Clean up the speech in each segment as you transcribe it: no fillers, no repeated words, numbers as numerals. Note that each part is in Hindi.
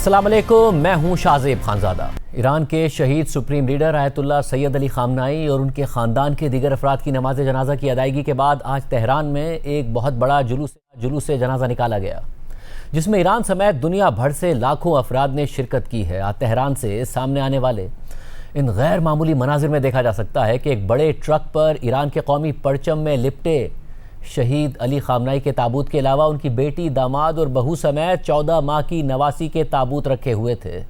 अस्सलाम वालेकुम, मैं हूं शाहजेब खानजादा। ईरान के शहीद supreme leader Ayatollah Syed Ali खामनाई और उनके ख़ानदान के दीगर अफराद की नमाज जनाजा की अदायगी के बाद आज तेहरान में एक बहुत बड़ा जुलूस जनाजा निकाला गया, जिसमें ईरान समेत दुनिया भर से लाखों अफराद ने शिरकत की है। आज तेहरान से सामने आने वाले इन गैर मामूली मनाजिर में देखा जा सकता है कि एक बड़े ट्रक पर ईरान के कौमी परचम में लिपटे शहीद अली खामनाई के ताबूत के अलावा उनकी बेटी, दामाद और बहू समेत 14 माह की नवासी के ताबूत रखे हुए थे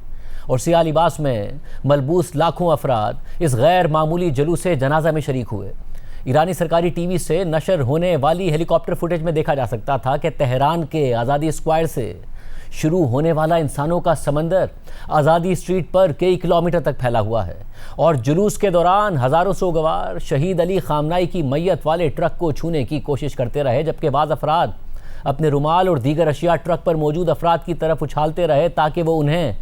और सियाह लिबास में मलबूस लाखों अफराद इस गैर मामूली जुलूस जनाजा में शरीक हुए। ईरानी सरकारी टीवी से नशर होने वाली हेलीकॉप्टर फुटेज में देखा जा सकता था कि तेहरान के आज़ादी स्क्वायर से शुरू होने वाला इंसानों का समंदर आज़ादी स्ट्रीट पर कई किलोमीटर तक फैला हुआ है और जुलूस के दौरान हज़ारों सोगवार शहीद अली खामनाई की मैयत वाले ट्रक को छूने की कोशिश करते रहे, जबकि बाज़ अफराद अपने रुमाल और दीगर अशिया ट्रक पर मौजूद अफराद की तरफ उछालते रहे ताकि वो उन्हें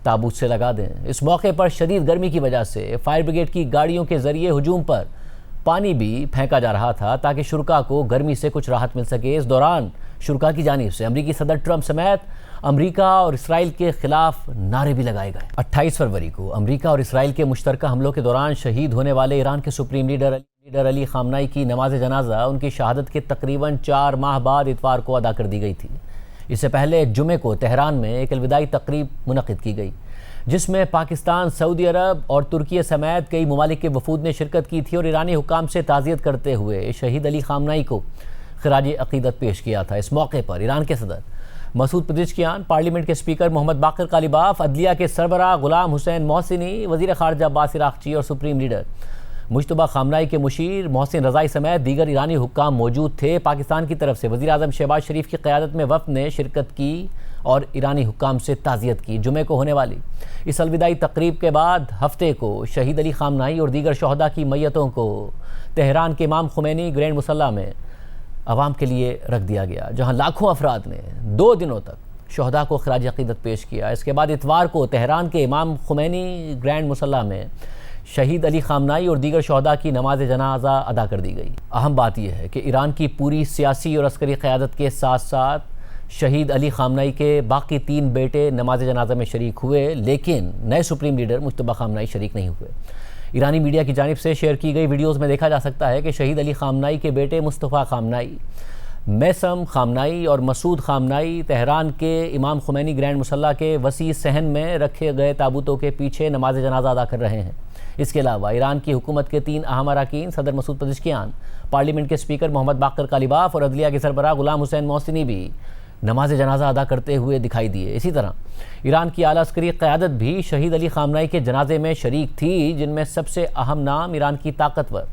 ताबूत से लगा दें। इस मौके पर शदीद गर्मी की वजह से फायर ब्रिगेड की गाड़ियों के जरिए हुजूम पर पानी भी फेंका जा रहा था ताकि शुरका को गर्मी से कुछ राहत मिल सके। इस दौरान शुरका की जानिब से अमरीकी सदर ट्रंप समेत अमरीका और इसराइल के खिलाफ नारे भी लगाए गए। 28 फरवरी को अमरीका और इसराइल के मुश्तरका हमलों के दौरान शहीद होने वाले ईरान के सुप्रीम लीडर अली खामनाई की नमाज जनाजा उनकी शहादत के तकरीबन 4 माह बाद इतवार को अदा कर दी गई थी। इससे पहले जुमे को तेहरान में एक अलविदाई तकरीब मुनक़िद की गई, जिसमें पाकिस्तान, सऊदी अरब और तुर्की समेत कई ममालिक के वफूद ने शिरकत की थी और ईरानी हुक्काम से ताज़ियत करते हुए शहीद अली खामनाई को खिराज अक़ीदत पेश किया था। इस मौके पर ईरान के सदर मसूद पेज़ेश्कियान, पार्लियामेंट के स्पीकर मोहम्मद बाक़िर कालिबाफ, अदलिया के सरबराह गुलाम हुसैन मोहसिनी, वज़ीर ख़ारजा अब्बास इराक़ची और सुप्रीम लीडर मुज्तबा खामनाई के मुशीर मोहसिन रज़ाई समेत दीगर ईरानी हुक्काम मौजूद थे। पाकिस्तान की तरफ से वज़ीर आज़म शहबाज शरीफ की क़यादत में वफ़द ने शिरकत की और ईरानी हुक्काम से ताज़ियत की। जुमे को होने वाली इस अलविदाई तकरीब के बाद हफ्ते को शहीद अली खामनाई और दीगर शहदा की मैयतों को तेहरान के इमाम खुमैनी ग्रैंड मुसल्ला में आवाम के लिए रख दिया गया, जहां लाखों अफराद ने 2 दिनों तक शहदा को खिराज अक़ीदत पेश किया। इसके बाद इतवार को तेहरान के इमाम खुमैनी ग्रैंड मुसल्ला में शहीद अली खामनाई और दीगर शहदा की नमाज जनाजा अदा कर दी गई। अहम बात यह है कि ईरान की पूरी सियासी और अस्करी क़यादत के साथ साथ शहीद अली खामनाई के बाकी 3 बेटे नमाज जनाजा में शरीक हुए, लेकिन नए सुप्रीम लीडर मुज्तबा खामनाई शरीक नहीं हुए। ईरानी मीडिया की जानिब से शेयर की गई वीडियोज़ में देखा जा सकता है कि शहीद अली खामनाई के बेटे मुस्तफ़ा खामनाई, मैसम खामनाई और मसूद खामनाई तेहरान के इमाम खुमैनी ग्रैंड मुसल्ला के वसी सहन में रखे गए ताबूतों के पीछे नमाज जनाजा अदा कर रहे हैं। इसके अलावा ईरान की हुकूमत के 3 अहम अरकान सदर मसूद पेज़ेश्कियान, पार्लियामेंट के स्पीकर मोहम्मद बाक़िर कालिबाफ और अदलिया के सरबराह गुलाम हुसैन मोहसिनी भी नमाज जनाजा अदा करते हुए दिखाई दिए। इसी तरह ईरान की आला अस्करी क़यादत भी शहीद अली खामनाई के जनाजे में शरीक थी, जिनमें सबसे अहम नाम ईरान की ताकतवर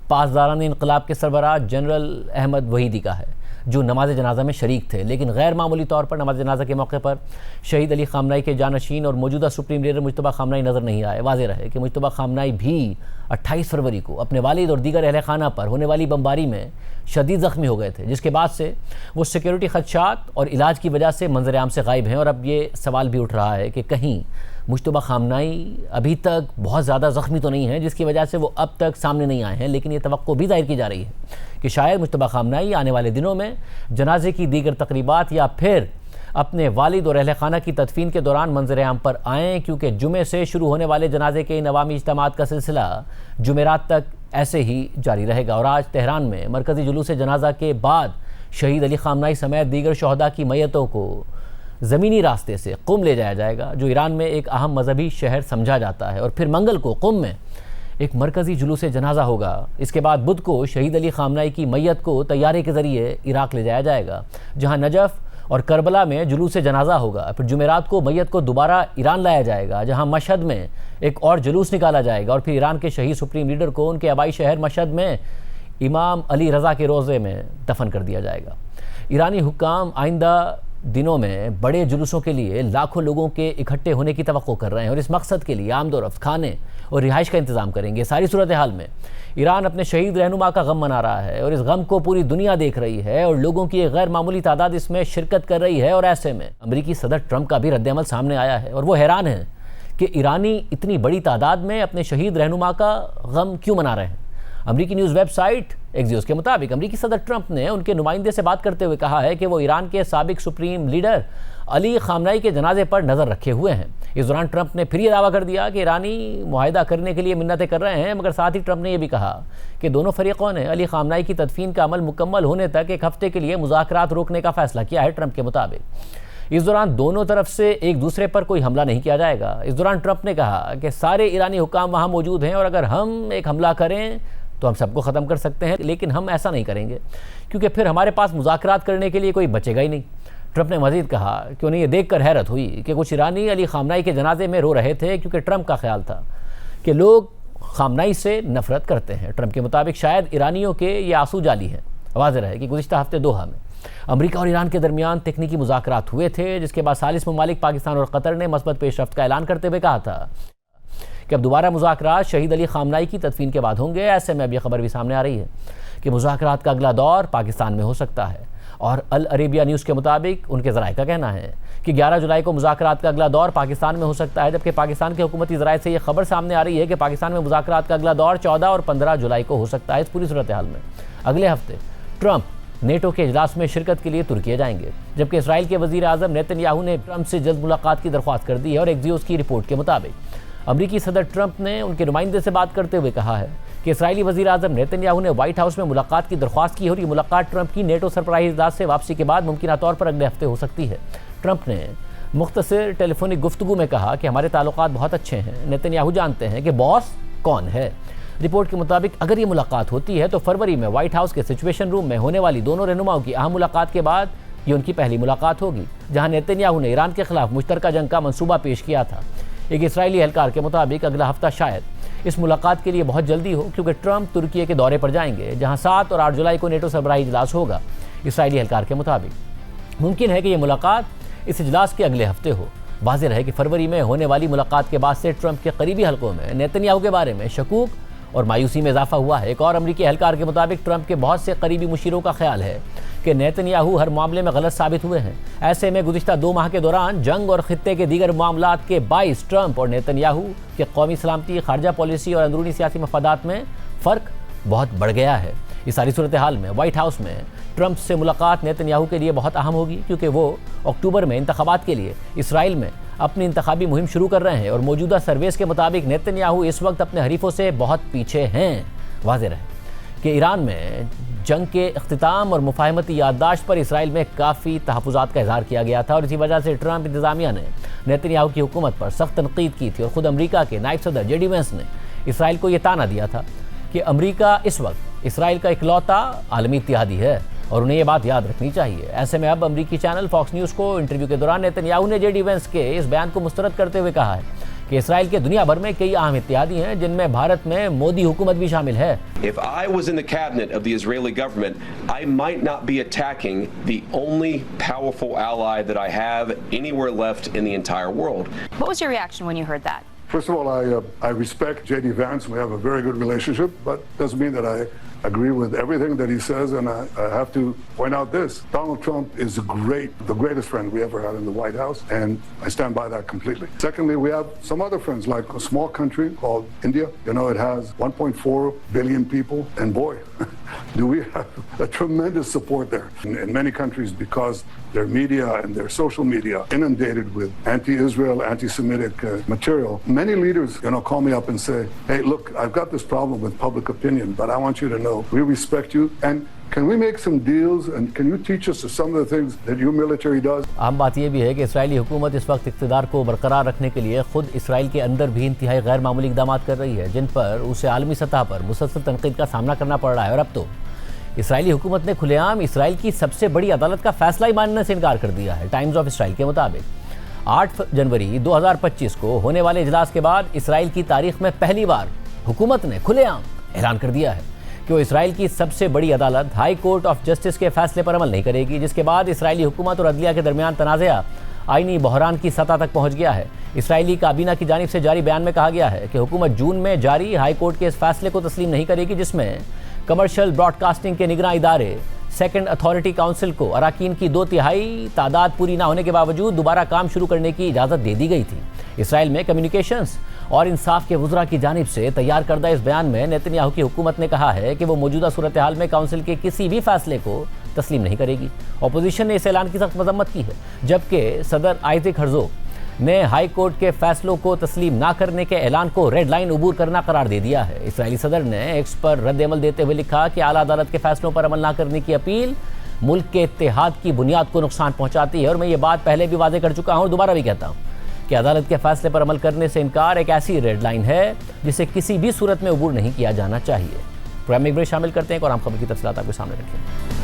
पासदारान इनक़लाब के सरबराह जनरल अहमद वहीदी का है, जो नमाज जनाजा में शरीक थे। लेकिन गैर मामूली तौर पर नमाज जनाजा के मौके पर शहीद अली खामनाई के जानशीन और मौजूदा सुप्रीम लीडर मुज्तबा खामनाई नज़र नहीं आए। वाज़ेह रहे कि मुज्तबा खामनाई भी 28 फरवरी को अपने वालिद और दीगर अहल खाना पर होने वाली बमबारी में शदीद ज़ख्मी हो गए थे, जिसके बाद से वो सिक्योरिटी ख़दशात और इलाज की वजह से मंजर आम से गायब हैं। और अब ये सवाल भी उठ रहा है कि कहीं मुज्तबा खामनाई अभी तक बहुत ज़्यादा ज़ख्मी तो नहीं है, जिसकी वजह से वो अब तक सामने नहीं आए हैं। लेकिन ये तवक्को भी ज़ाहिर की जा रही है कि शायद मुज्तबा खामनाई आने वाले दिनों में जनाजे की दीगर तकरीबात या फिर अपने वालिद और अहल खाना की तदफीन के दौरान मंजर आम पर आएँ, क्योंकि जुमे से शुरू होने वाले जनाजे के इन अवामी इज्तिमात का सिलसिला जुमेरात तक ऐसे ही जारी रहेगा। और आज तेहरान में मरकज़ी जुलूस जनाजा के बाद शहीद अली खामनाई समेत दीगर शहदा की मैयतों को ज़मीनी रास्ते से कुम ले जाया जाएगा, जो ईरान में एक अहम मजहबी शहर समझा जाता है, और फिर मंगल को कुम में एक मरकज़ी जुलूस जनाजा होगा। इसके बाद बुध को शहीद अली खामनाई की मैयत को तैयारे के ज़रिए इराक़ ले जाया जाएगा, जहाँ नजफ़ और करबला में जुलूस जनाजा होगा। फिर जुमेरात को मैयत को दोबारा ईरान लाया जाएगा, जहाँ मशहद में एक और जुलूस निकाला जाएगा और फिर ईरान के शहीद सुप्रीम लीडर को उनके आबाई शहर मशहद में इमाम अली रज़ा के रोज़े में दफन कर दिया जाएगा। ईरानी हुक्काम आइंदा दिनों में बड़े जुलूसों के लिए लाखों लोगों के इकट्ठे होने की तवक्को कर रहे हैं और इस मकसद के लिए आमदोरफ्त, खाने और रिहाइश का इंतज़ाम करेंगे। सारी सूरत हाल में ईरान अपने शहीद रहनुमा का गम मना रहा है और इस गम को पूरी दुनिया देख रही है और लोगों की एक गैर मामूली तादाद इसमें शिरकत कर रही है। और ऐसे में अमरीकी सदर ट्रंप का भी रद्द-ए-अमल सामने आया है और वो हैरान है कि ईरानी इतनी बड़ी तादाद में अपने शहीद रहनुमा का गम क्यों मना रहे हैं। अमरीकी न्यूज़ वेबसाइट एक्सियोस के मुताबिक अमरीकी सदर ट्रंप ने उनके नुमाइंदे से बात करते हुए कहा है कि वो ईरान के साबिक सुप्रीम लीडर अली खामनाई के जनाजे पर नज़र रखे हुए हैं। इस दौरान ट्रंप ने फिर यह दावा कर दिया कि ईरानी मुआहिदा करने के लिए मिन्नतें कर रहे हैं, मगर साथ ही ट्रंप ने यह भी कहा कि दोनों फरीकों ने अली खामनाई की तदफीन का अमल मुकम्मल होने तक एक हफ्ते के लिए मुज़ाकरात रोकने का फैसला किया है। ट्रंप के मुताबिक इस दौरान दोनों तरफ से एक दूसरे पर कोई हमला नहीं किया जाएगा। इस दौरान ट्रंप ने कहा कि सारे ईरानी हुक्काम वहाँ मौजूद हैं और अगर हम एक हमला करें तो हम सबको ख़त्म कर सकते हैं, लेकिन हम ऐसा नहीं करेंगे क्योंकि फिर हमारे पास मुज़ाकरात करने के लिए कोई बचेगा ही नहीं। ट्रंप ने मज़ीद कहा कि उन्हें यह देखकर हैरत हुई कि कुछ ईरानी अली खामनाई के जनाजे में रो रहे थे क्योंकि ट्रंप का ख्याल था कि लोग खामनाई से नफरत करते हैं। ट्रंप के मुताबिक शायद ईरानियों के ये आंसू जाली हैं। वाज़ेह है कि गुज़िश्ता हफ्ते दोहा में अमेरिका और ईरान के दरमियान तकनीकी मुज़ाकरात हुए थे, जिसके बाद सालिस ममालिक पाकिस्तान और कतर ने मस्बत पेशरफ्त का ऐलान करते हुए कहा था कि अब दोबारा मुज़ाकरात शहीद अली खामनाई की तदफीन के बाद होंगे। ऐसे में अब यह खबर भी सामने आ रही है कि मुज़ाकरात का अगला दौर पाकिस्तान में हो सकता है और अल अरेबिया न्यूज़ के मुताबिक उनके ज़राए का कहना है कि 11 जुलाई को मुज़ाकरात का अगला दौर पाकिस्तान में हो सकता है, जबकि पाकिस्तान के हुकूमती ज़राए से यह खबर सामने आ रही है कि पाकिस्तान में मुज़ाकरात का अगला दौर 14 और 15 जुलाई को हो सकता है। इस पूरी सूरत हाल में अगले हफ्ते ट्रंप नेटो के इजलास में शिरकत के लिए तुर्की जाएंगे, जबकि इसराइल के वज़ीर आज़म नेतन्याहू ने ट्रंप से जल्द मुलाकात की दरख्वास्त कर दी है। और एक्सियोस की रिपोर्ट के मुताबिक अमरीकी सदर ट्रंप ने उनके नुमाइंदे से बात करते हुए कहा है कि इसराइली वज़ीर आज़म नेतन्याहू ने व्हाइट हाउस में मुलाकात की दरख्वास्त की और ये मुलाकात ट्रंप की नेटो सरबराही इजलास से वापसी के बाद मुमकिन तौर पर अगले हफ्ते हो सकती है। ट्रंप ने मुख्तसर टेलीफोनिक गुफ्तगू में कहा कि हमारे ताल्लुकात बहुत अच्छे हैं, नेतन्याहू जानते हैं कि बॉस कौन है। रिपोर्ट के मुताबिक अगर ये मुलाकात होती है तो फरवरी में व्हाइट हाउस के सिचुएशन रूम में होने वाली दोनों रहनुमाओं की अहम मुलाकात के बाद ये उनकी पहली मुलाकात होगी, जहां नेतन्याहू ने ईरान के खिलाफ मुश्तरका जंग का मंसूबा पेश किया था। एक इसराइली एहलकार के मुताबिक अगला हफ्ता शायद इस मुलाकात के लिए बहुत जल्दी हो, क्योंकि ट्रंप तुर्की के दौरे पर जाएंगे, जहां 7 और 8 जुलाई को नेटो सरबराही इजलास होगा। इसराइली एहलकार के मुताबिक मुमकिन है कि यह मुलाकात इस इजलास के अगले हफ्ते हो। वाज़ेह है कि फरवरी में होने वाली मुलाकात के बाद से ट्रंप के करीबी हलकों में नेतन्याहू के बारे में शकूक और मायूसी में इजाफा हुआ है। एक और अमरीकी एहलकार के मुताबिक ट्रंप के बहुत से करीबी मुशीरों का ख्याल है कि नेतन्याहू हर मामले में गलत साबित हुए हैं। ऐसे में गुज़िश्ता 2 माह के दौरान जंग और खित्ते के दीगर मामलात के बाइस ट्रंप और नेतन्याहू के कौमी सलामती, खारजा पॉलिसी और अंदरूनी सियासी मफादात में फ़र्क बहुत बढ़ गया है। इस सारी सूरत हाल में व्हाइट हाउस में ट्रंप से मुलाकात नेतन्याहू के लिए बहुत अहम होगी, क्योंकि वो अक्टूबर में इंतखाबात के लिए इसराइल में अपनी इंतखाबी मुहिम शुरू कर रहे हैं और मौजूदा सर्वेस के मुताबिक नेतन्याहू इस वक्त अपने हरीफों से बहुत पीछे हैं। वाज़ेह है कि ईरान में जंग के इख्तिताम और मुफाहमती याददाश्त पर इसराइल में काफ़ी तहफ़्फ़ुज़ात का इज़हार किया गया था और इसी वजह से ट्रंप इंतज़ामिया ने नेतन्याहू की हुकूमत पर सख्त तनकीद की थी और ख़ुद अमरीका के नायब सदर जेडी वेंस ने इसराइल को यह ताना दिया था कि अमरीका इस वक्त इसराइल का इकलौता आलमी इत्तेहादी है और उन्हें यह बात याद रखनी चाहिए। ऐसे में अब अमरीकी चैनल फॉक्स न्यूज़ को इंटरव्यू के दौरान नेतन्याहू ने जेडी वेंस के इस बयान को मुस्तरद करते हुए कहा है कि इसराइल के दुनिया भर में कई अहम इत्तेहादी हैं, जिनमें भारत में मोदी हुकूमत भी शामिल है। If I was in the cabinet of the Israeli government, I might not be attacking the only powerful ally that I have anywhere left in the entire world. What was your reaction when you heard that? First of all, I respect J.D. Vance. We have a very good relationship, but doesn't mean that I agree with everything that he says. And I have to point out this: Donald Trump is the greatest friend we ever had in the White House, and I stand by that completely. Secondly, we have some other friends, like a small country called India. You know, it has 1.4 billion people, and boy, do we have a tremendous support there in many countries, because their media and their social media inundated with anti-Israel, anti-Semitic material. Many leaders, call me up and say, "Hey, look, I've got this problem with public opinion, but I want you to know we respect you, and can we make some deals, and can you teach us some of the things that your military does?" आम बात यह भी है कि इसराइली हुकूमत इस वक्त इक़्तिदार को बरकरार रखने के लिए खुद इसराइल के अंदर भी इंतहाई गैर मामूली इक़दाम कर रही है, जिन पर उसे आलमी सतह पर मुसलसल तनकीद का सामना करना पड़ रहा है। और अब तो इसराइली हुकूमत ने खुलेआम इसराइल की सबसे बड़ी अदालत का फैसला ही मानने से इनकार कर दिया है। टाइम्स ऑफ इसराइल के मुताबिक 8 जनवरी 2025 को होने वाले इजलास के बाद इसराइल की तारीख में पहली बार हुकूमत ने खुलेआम ऐलान कर दिया है कि वो इसराइल की सबसे बड़ी अदालत हाई कोर्ट ऑफ जस्टिस के फैसले पर अमल नहीं करेगी, जिसके बाद इसराइली हुकूमत और अदलिया के दरमियान तनाज़ा आईनी बहरान की सतह तक पहुँच गया है। इसराइली काबीना की जानिब से जारी बयान में कहा गया है कि हुकूमत जून में जारी हाई कोर्ट के इस फैसले को तस्लीम नहीं करेगी, जिसमें कमर्शियल ब्रॉडकास्टिंग के निगरान इदारे सेकेंड अथॉरिटी काउंसिल को अराकीन की 2/3 तादाद पूरी ना होने के बावजूद दोबारा काम शुरू करने की इजाज़त दे दी गई थी। इसराइल में कम्युनिकेशंस और इंसाफ के वज़रा की जानिब से तैयार करदा इस बयान में नेतन्याहू की हुकूमत ने कहा है कि वो मौजूदा सूरत हाल में काउंसिल के किसी भी फैसले को तस्लीम नहीं करेगी। अपोजिशन ने इस ऐलान की सख्त मजम्मत की है, जबकि सदर आइज़ैक हर्ज़ोग ने हाई कोर्ट के फैसलों को तस्लीम ना करने के ऐलान को रेड लाइन अबूर करना करार दे दिया है। इस्राएली सदर ने एक्स पर रद्द-ए-अमल देते हुए लिखा कि आला अदालत के फैसलों पर अमल ना करने की अपील मुल्क के इत्तेहाद की बुनियाद को नुकसान पहुंचाती है। और मैं ये बात पहले भी वादे कर चुका हूं और दोबारा भी कहता हूं कि अदालत के फैसले पर अमल करने से इनकार एक ऐसी रेड लाइन है जिसे किसी भी सूरत में अबूर नहीं किया जाना चाहिए। प्रोग्राम में एक ब्रेक शामिल करते हैं और आम खबर की तफसीलात आपके सामने रखें।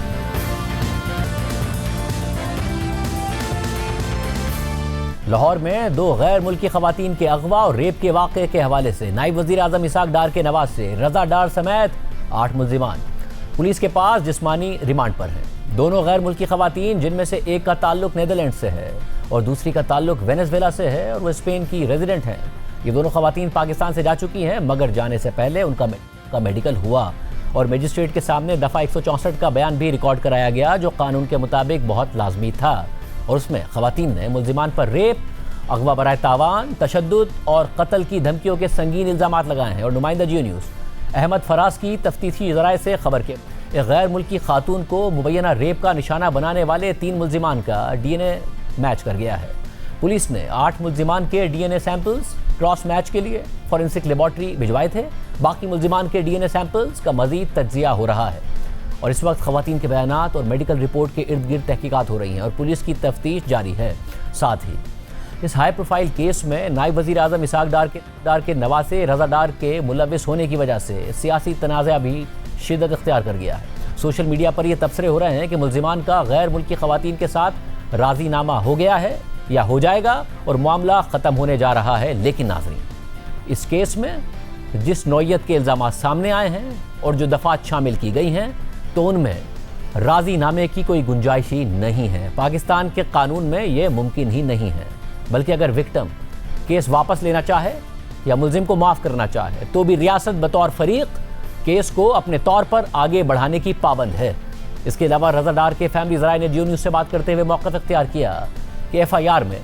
लाहौर में 2 गैर मुल्की खवातीन के अगवा और रेप के वाक़े के हवाले से नायब वज़ीर आज़म इसहाक डार के नवाज से रज़ा डार समेत 8 मुल्ज़िमान पुलिस के पास जिस्मानी रिमांड पर हैं। दोनों गैर मुल्की खवातीन, जिनमें से एक का ताल्लुक नीदरलैंड से है और दूसरी का ताल्लुक वेनेजुएला से है और वो स्पेन की रेजिडेंट हैं। ये दोनों खवातीन पाकिस्तान से जा चुकी हैं, मगर जाने से पहले उनका मेडिकल हुआ और मजिस्ट्रेट के सामने दफ़ा 164 का बयान भी रिकॉर्ड कराया गया, जो कानून के मुताबिक बहुत लाजमी था। और उसमें खवातीन ने मुल्ज़िमान पर रेप, अगवा बराए तावान, तशद्दुद और कत्ल की धमकियों के संगीन इल्ज़ामात लगाए हैं। और नुमाइंदा जियो न्यूज़ अहमद फराज की तफ्तीशी ज़राए से खबर के एक गैर मुल्की खातून को मुबैना रेप का निशाना बनाने वाले 3 मुल्ज़िमान का DNA मैच कर गया है। पुलिस ने 8 मुल्ज़िमान के DNA सैंपल्स क्रॉस मैच के लिए फॉरेंसिक लेबॉर्ट्री भिजवाए थे। बाकी मुल्ज़िमान के DNA सैंपल्स का मज़ीद तज्ज़िया हो रहा है और इस वक्त खवातीन के बयानात और मेडिकल रिपोर्ट के इर्द गिर्द तहकीकात हो रही हैं और पुलिस की तफ्तीश जारी है। साथ ही इस हाई प्रोफाइल केस में नायब वज़ीर आज़म इसहाक डार के नवासे रज़ा डार के मुलव्विस होने की वजह से सियासी तनाज़ा भी शिद्दत इख्तियार कर गया है। सोशल मीडिया पर यह तबसरे हो रहे हैं कि मुल्ज़िमान का गैर मुल्की खवातीन के साथ राज़ीनामा हो गया है या हो जाएगा और मामला ख़त्म होने जा रहा है। लेकिन नाज़रीन, इस केस में जिस नौइयत के इल्ज़ामात सामने आए हैं और जो दफ़ात शामिल की गई हैं, तो उनमें राज़ीनामे की कोई गुंजाइश ही नहीं है। पाकिस्तान के कानून में ये मुमकिन ही नहीं है। बल्कि अगर विक्टिम केस वापस लेना चाहे या मुल्ज़िम को माफ़ करना चाहे, तो भी रियासत बतौर फरीक केस को अपने तौर पर आगे बढ़ाने की पाबंद है। इसके अलावा रज़ा डार के फैमिली ज़राए ने जियो न्यूज़ से बात करते हुए मौक़िफ़ इख्तियार किया कि FIR में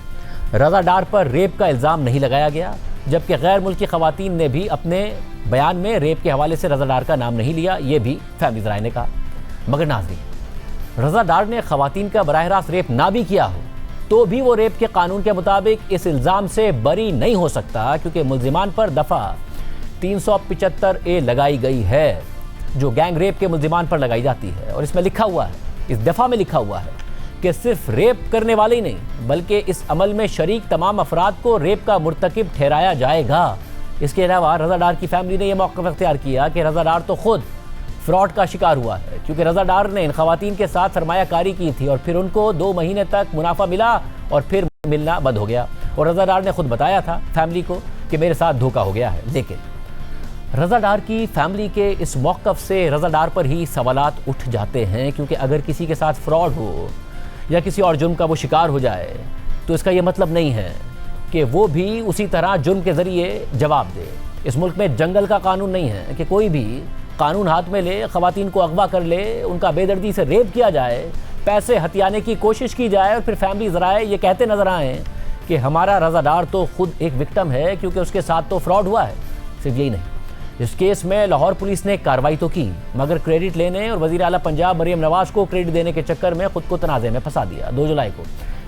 रज़ा डार पर रेप का इल्ज़ाम नहीं लगाया गया, जबकि गैर मुल्की खवातीन ने भी अपने बयान में रेप के हवाले से रज़ा डार का नाम नहीं लिया। ये भी फैमिली ज़राए ने कहा। मगर नाज़रीन, रज़ा डार ने खवातीन का बराह रास्त रेप ना भी किया हो तो भी वो रेप के कानून के मुताबिक इस इल्ज़ाम से बरी नहीं हो सकता, क्योंकि मुल्ज़िमान पर दफ़ा 375A लगाई गई है, जो गैंग रेप के मुल्ज़िमान पर लगाई जाती है। और इसमें लिखा हुआ है, इस दफ़ा में लिखा हुआ है कि सिर्फ रेप करने वाले ही नहीं, बल्कि इस अमल में शरीक तमाम अफराद को रेप का मुर्तकिब ठहराया जाएगा। इसके अलावा रज़ा डार की फैमिली ने यह मौक़िफ़ इख्तियार किया कि रज़ा डार तो खुद फ्रॉड का शिकार हुआ है, क्योंकि रज़ा डार ने इन खवातीन के साथ सरमायाकारी की थी और फिर उनको 2 महीने तक मुनाफा मिला और फिर मिलना बंद हो गया। और रज़ा डार ने खुद बताया था फैमिली को कि मेरे साथ धोखा हो गया है। लेकिन रज़ा डार की फैमिली के इस मौक़िफ़ से रज़ा डार पर ही सवालात उठ जाते हैं, क्योंकि अगर किसी के साथ फ्रॉड हो या किसी और जुर्म का वो शिकार हो जाए, तो इसका ये मतलब नहीं है कि वो भी उसी तरह जुर्म के ज़रिए जवाब दे। इस मुल्क में जंगल का कानून नहीं है कि कोई भी कानून हाथ में ले, खवातीन को अगवा कर ले, उनका बेदर्दी से रेप किया जाए, पैसे हथियाने की कोशिश की जाए और फिर फैमिली ज़राए ये कहते नज़र आएँ कि हमारा रज़ा डार तो खुद एक विक्टिम है क्योंकि उसके साथ तो फ्रॉड हुआ है। सिर्फ यही नहीं, इस केस में लाहौर पुलिस ने कार्रवाई तो की, मगर क्रेडिट लेने और वज़ीर आला पंजाब मरियम नवाज को क्रेडिट देने के चक्कर में खुद को तनाज़े में फंसा दिया। 2 जुलाई को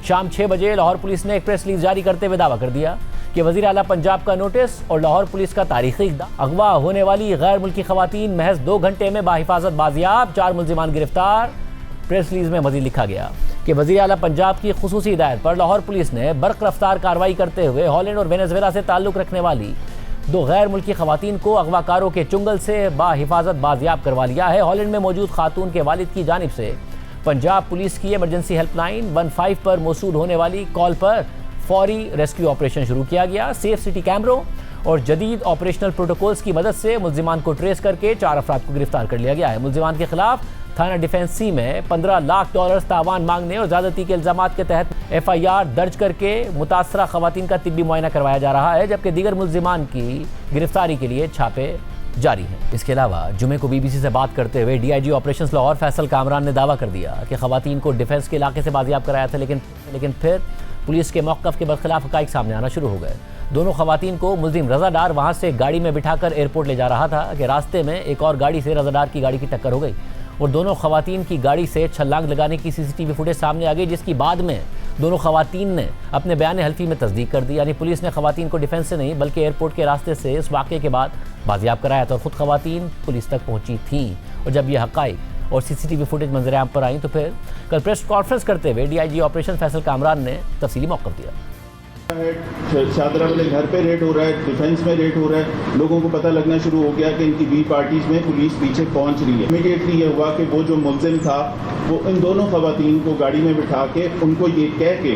शाम 6 बजे लाहौर पुलिस ने एक प्रेस रिलीज जारी करते हुए दावा कर दिया कि वज़ीर आला पंजाब का नोटिस और लाहौर पुलिस का तारीखी इक़दाम, अगवा होने वाली गैर मुल्की खवातीन महज 2 घंटे में बाहिफाजत बाजियाब, 4 मुल्ज़िमान गिरफ्तार। प्रेस रिलीज में मज़ीद लिखा गया कि वज़ीर आला पंजाब की खुसूसी हिदायत पर लाहौर पुलिस ने बर्क़ रफ्तार कार्रवाई करते हुए हॉलैंड और वेनेजुएला से ताल्लुक़ रखने वाली 2 गैर मुल्की खवातीन को अगवाकारों के चुंगल से बाहिफाजत बाजियाब करवा लिया है। हॉलैंड में मौजूद खातून के वालिद की जानिब से पंजाब पुलिस की इमरजेंसी हेल्पलाइन 15 पर मौसूल होने वाली कॉल पर फौरी रेस्क्यू ऑपरेशन शुरू किया गया। सेफ सिटी कैमरों और जदीद ऑपरेशनल प्रोटोकॉल्स की मदद से मुल्ज़िमान को ट्रेस करके 4 अफराद को गिरफ्तार कर लिया गया है। मुल्ज़िमान के खिलाफ थाना डिफेंस सी में $15 लाख तावान मांगने और ज़्यादती के इल्ज़ामात के तहत FIR दर्ज करके मुतासरा खवातीन का तिब्बी मुआयना करवाया जा रहा है, जबकि दीगर मुल्ज़िमान की गिरफ्तारी के लिए छापे जारी हैं। इसके अलावा जुमे को BBC से बात करते हुए DIG ऑपरेशंस लाहौर फैसल कामरान ने दावा कर दिया कि खवातीन को डिफेंस के इलाके से बाजियाब कराया था, लेकिन फिर पुलिस के मौक़िफ़ के बरखिलाफ हक़ाइक़ सामने आना शुरू हो गए। दोनों खवातीन को मुल्ज़िम रज़ा डार वहाँ से गाड़ी में बिठाकर एयरपोर्ट ले जा रहा था कि रास्ते में एक और गाड़ी से रज़ा डार की गाड़ी की टक्कर हो गई और दोनों खवातीन की गाड़ी से छलांग लगाने की सीसीटीवी फुटेज सामने आ गई, जिसकी बाद में दोनों खवातीन ने अपने बयान हल्फी में तस्दीक कर दी। यानी पुलिस ने खवातीन को डिफेंस से नहीं बल्कि एयरपोर्ट के रास्ते से इस वाक़े के बाद बाजियाब कराया था और ख़ुद खवातीन पुलिस तक पहुंची थीं। और जब यह हक़ाइक़ और सीसीटीवी फुटेज मंजर-ए-आम पर आई तो फिर कल प्रेस कॉन्फ्रेंस करते हुए डीआईजी ऑपरेशन फैसल कामरान ने तफसीली मौक़िफ़ दिया। शादरा वाले घर पे रेड हो रहा है, डिफेंस में रेड हो रहा है, लोगों को पता लगना शुरू हो गया कि इनकी बी पार्टीज में पुलिस पीछे पहुंच रही है। इमीडिएटली ये हुआ कि वो जो मुल्जिम था वो इन दोनों खवातीन को गाड़ी में बिठा के उनको ये कह के,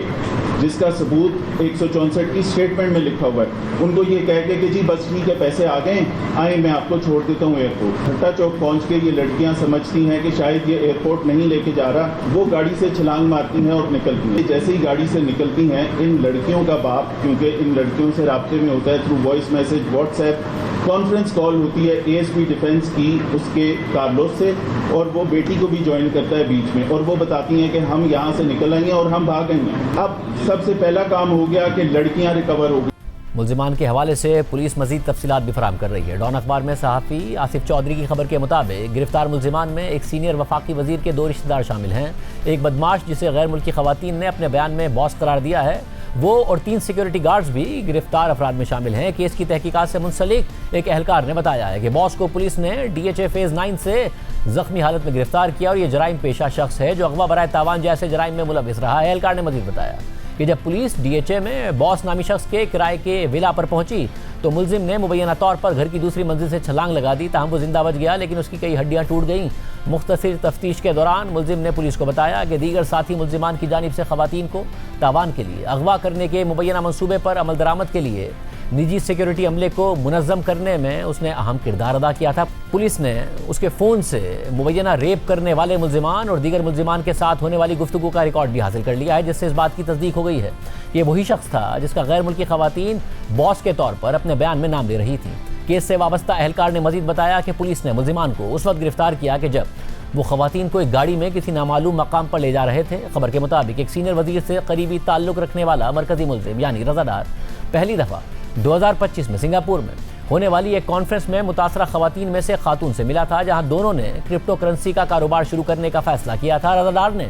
जिसका सबूत 164 की स्टेटमेंट में लिखा हुआ है, उनको ये कह के कि जी बस ठीक है पैसे आ गए, आए मैं आपको छोड़ देता हूँ एयरपोर्ट। भट्टा चौक पहुँच के ये लड़कियाँ समझती हैं कि शायद ये एयरपोर्ट नहीं लेके जा रहा, वो गाड़ी से छलांग मारती हैं और निकलती हैं। जैसे ही गाड़ी से निकलती हैं, इन लड़कियों का बाप, क्योंकि इन लड़कियों से राब्ते में होता है through voice message, WhatsApp, conference call होती है एएसपी डिफेंस की उसके कार्लोस से, और वो बेटी को भी ज्वाइन करता है बीच में, और वो बताती हैं कि हम यहाँ से निकल आएंगे और हम भाग आएंगे। अब सबसे पहला काम हो गया कि लड़कियाँ रिकवर हो गई। मुल्जिमान के हवाले से पुलिस मजीद तफसीलात भी फराहम कर रही है। डॉन अखबार में सहाफ़ी आसिफ चौधरी की खबर के मुताबिक गिरफ्तार मुल्जिमान में एक सीनियर वफाकी वजीर के 2 रिश्तेदार शामिल हैं। एक बदमाश जिसे गैर मुल्की खवातीन ने अपने बयान में बॉस करार दिया है, वो और 3 सिक्योरिटी गार्ड्स भी गिरफ्तार अफराद में शामिल हैं। केस की तहकीकात से मुंसलिक एक एहलकार ने बताया है कि बॉस को पुलिस ने DHA फेज़ 9 से जख्मी हालत में गिरफ्तार किया और ये जराइम पेशा शख्स है जो अगवा बराए तावान जैसे जराइम में मुलविस रहा है। एहलकार ने मजीद बताया कि जब पुलिस DHA में बॉस नामी शख्स के किराए के विला पर पहुंची तो मुलजिम ने मुबैना तौर पर घर की दूसरी मंजिल से छलांग लगा दी। ताहम वो जिंदा बच गया, लेकिन उसकी कई हड्डियां टूट गईं। मुख्तसर तफ्तीश के दौरान मुलजिम ने पुलिस को बताया कि दीगर साथी मुलजिमान की जानिब से खवातीन को तावान के लिए अगवा करने के मुबैना मंसूबे पर अमल दरामद के लिए निजी सिक्योरिटी अमले को मुनज़्ज़म करने में उसने अहम किरदार अदा किया था। पुलिस ने उसके फ़ोन से मुबैना रेप करने वाले मुल्जिमान और दीगर मुल्जिमान के साथ होने वाली गुफ्तगू का रिकॉर्ड भी हासिल कर लिया है, जिससे इस बात की तस्दीक हो गई है कि ये वही शख्स था जिसका गैर मुल्की खवातीन बॉस के तौर पर अपने बयान में नाम ले रही थी। केस से वाबस्ता एहलकार ने मजीद बताया कि पुलिस ने मुल्जिमान को उस वक्त गिरफ्तार किया कि जब वो खवातीन को एक गाड़ी में किसी नामालूम मकाम पर ले जा रहे थे। खबर के मुताबिक एक सीनियर वजीर से करीबी ताल्लुक़ रखने वाला मरकजी मुल्जिम यानी रज़ादार पहली दफ़ा 2025 में सिंगापुर में होने वाली एक कॉन्फ्रेंस में मुतासरा खवातीन में से खातून से मिला था, जहां दोनों ने क्रिप्टो करेंसी का कारोबार शुरू करने का फैसला किया था। रज़ादार ने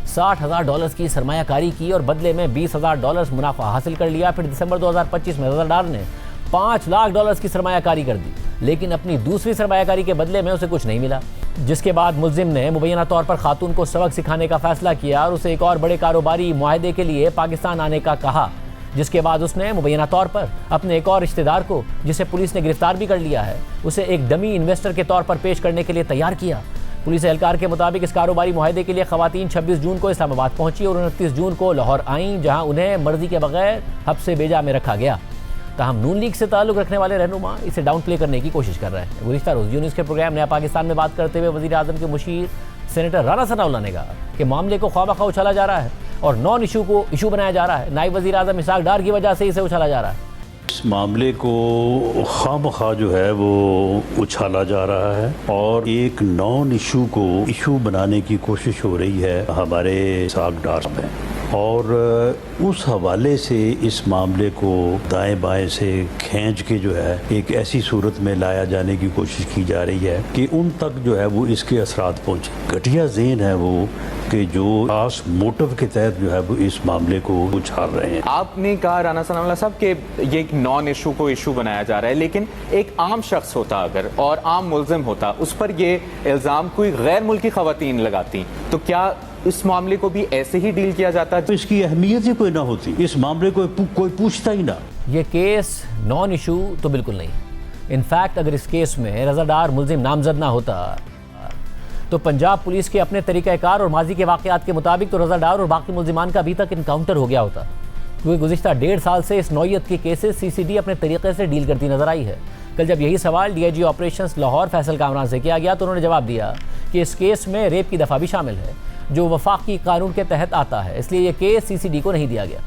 $60,000 की सरमायाकारी की और बदले में $20,000 मुनाफा हासिल कर लिया। फिर दिसंबर 2025 में रज़ादार ने $5 लाख की सरमायाकारी कर दी, लेकिन अपनी दूसरी सरमायाकारी के बदले में उसे कुछ नहीं मिला, जिसके बाद मुल्जिम ने मुबैना तौर पर खातून को सबक सिखाने का फैसला किया और उसे एक और बड़े कारोबारी मुआहदे के लिए पाकिस्तान आने का कहा, जिसके बाद उसने मुबैना तौर पर अपने एक और रिश्तेदार को, जिसे पुलिस ने गिरफ्तार भी कर लिया है, उसे एक डमी इन्वेस्टर के तौर पर पेश करने के लिए तैयार किया। पुलिस एहलकार के मुताबिक इस कारोबारी मुआहदे के लिए खवातीन 26 जून को इस्लामाबाद पहुंची और 29 जून को लाहौर आईं, जहां उन्हें मर्जी के बगैर हब्से बेजा में रखा गया। ताहम नून लीग से ताल्लुक़ रखने वाले रहनुमा इसे डाउन प्ले करने की कोशिश कर रहे हैं। गुज़िश्ता रोज़ न्यूज़ के प्रोग्राम नया पाकिस्तान में बात करते हुए वज़ीर आज़म के मुशीर सेनेटर राना सनाउल्लाह ने कहा कि मामले को ख्वाह उछाला जा रहा है और नॉन इशू को इशू बनाया जा रहा है। नायब वज़ीर आज़म इसहाक़ डार की वजह से इसे उछाला जा रहा है। इस मामले को खामखा जो है वो उछाला जा रहा है और एक नॉन इशू को इशू बनाने की कोशिश हो रही है हमारे इसहाक़ डार में, और उस हवाले से इस मामले को दाएं बाएं से खींच के जो है एक ऐसी सूरत में लाया जाने की कोशिश की जा रही है कि उन तक जो है वो इसके असरात पहुँचे। घटिया ज़हन है वो कि जो खास मोटिव के तहत जो है वो इस मामले को उछाल रहे हैं। आपने कहा राना सनाउल्लाह साहब कि ये एक नॉन इशू को इशू बनाया जा रहा है, लेकिन एक आम शख्स होता अगर और आम मुल्जिम होता, उस पर ये इल्ज़ाम कोई गैर मुल्की खवातीन लगाती, तो क्या इस मामले को भी ऐसे ही डील किया जाता? तो इसकी अहमियत ही कोई ना होती, इस मामले को कोई पूछता ही ना। ये केस नॉन इशू तो बिल्कुल नहीं। इनफैक्ट अगर इस केस में रज़ादार मुल्जिम नामजद ना होता तो पंजाब पुलिस के अपने तरीक़ाकार और माजी के वाक़यात के मुताबिक तो रज़ादार और बाकी मुल्जिमान का अभी तक इनकाउंटर हो गया होता, क्योंकि गुज़िश्ता 1.5 साल से इस नौइयत के केसेस CCD अपने तरीके से डील करती नजर आई है। कल जब यही सवाल DIG ऑपरेशंस लाहौर फैसल कामरान से किया गया तो उन्होंने जवाब दिया कि इस केस में रेप की दफ़ा भी शामिल है, जो वफाकी कानून के तहत आता है, इसलिए ये केस CCD को नहीं दिया गया।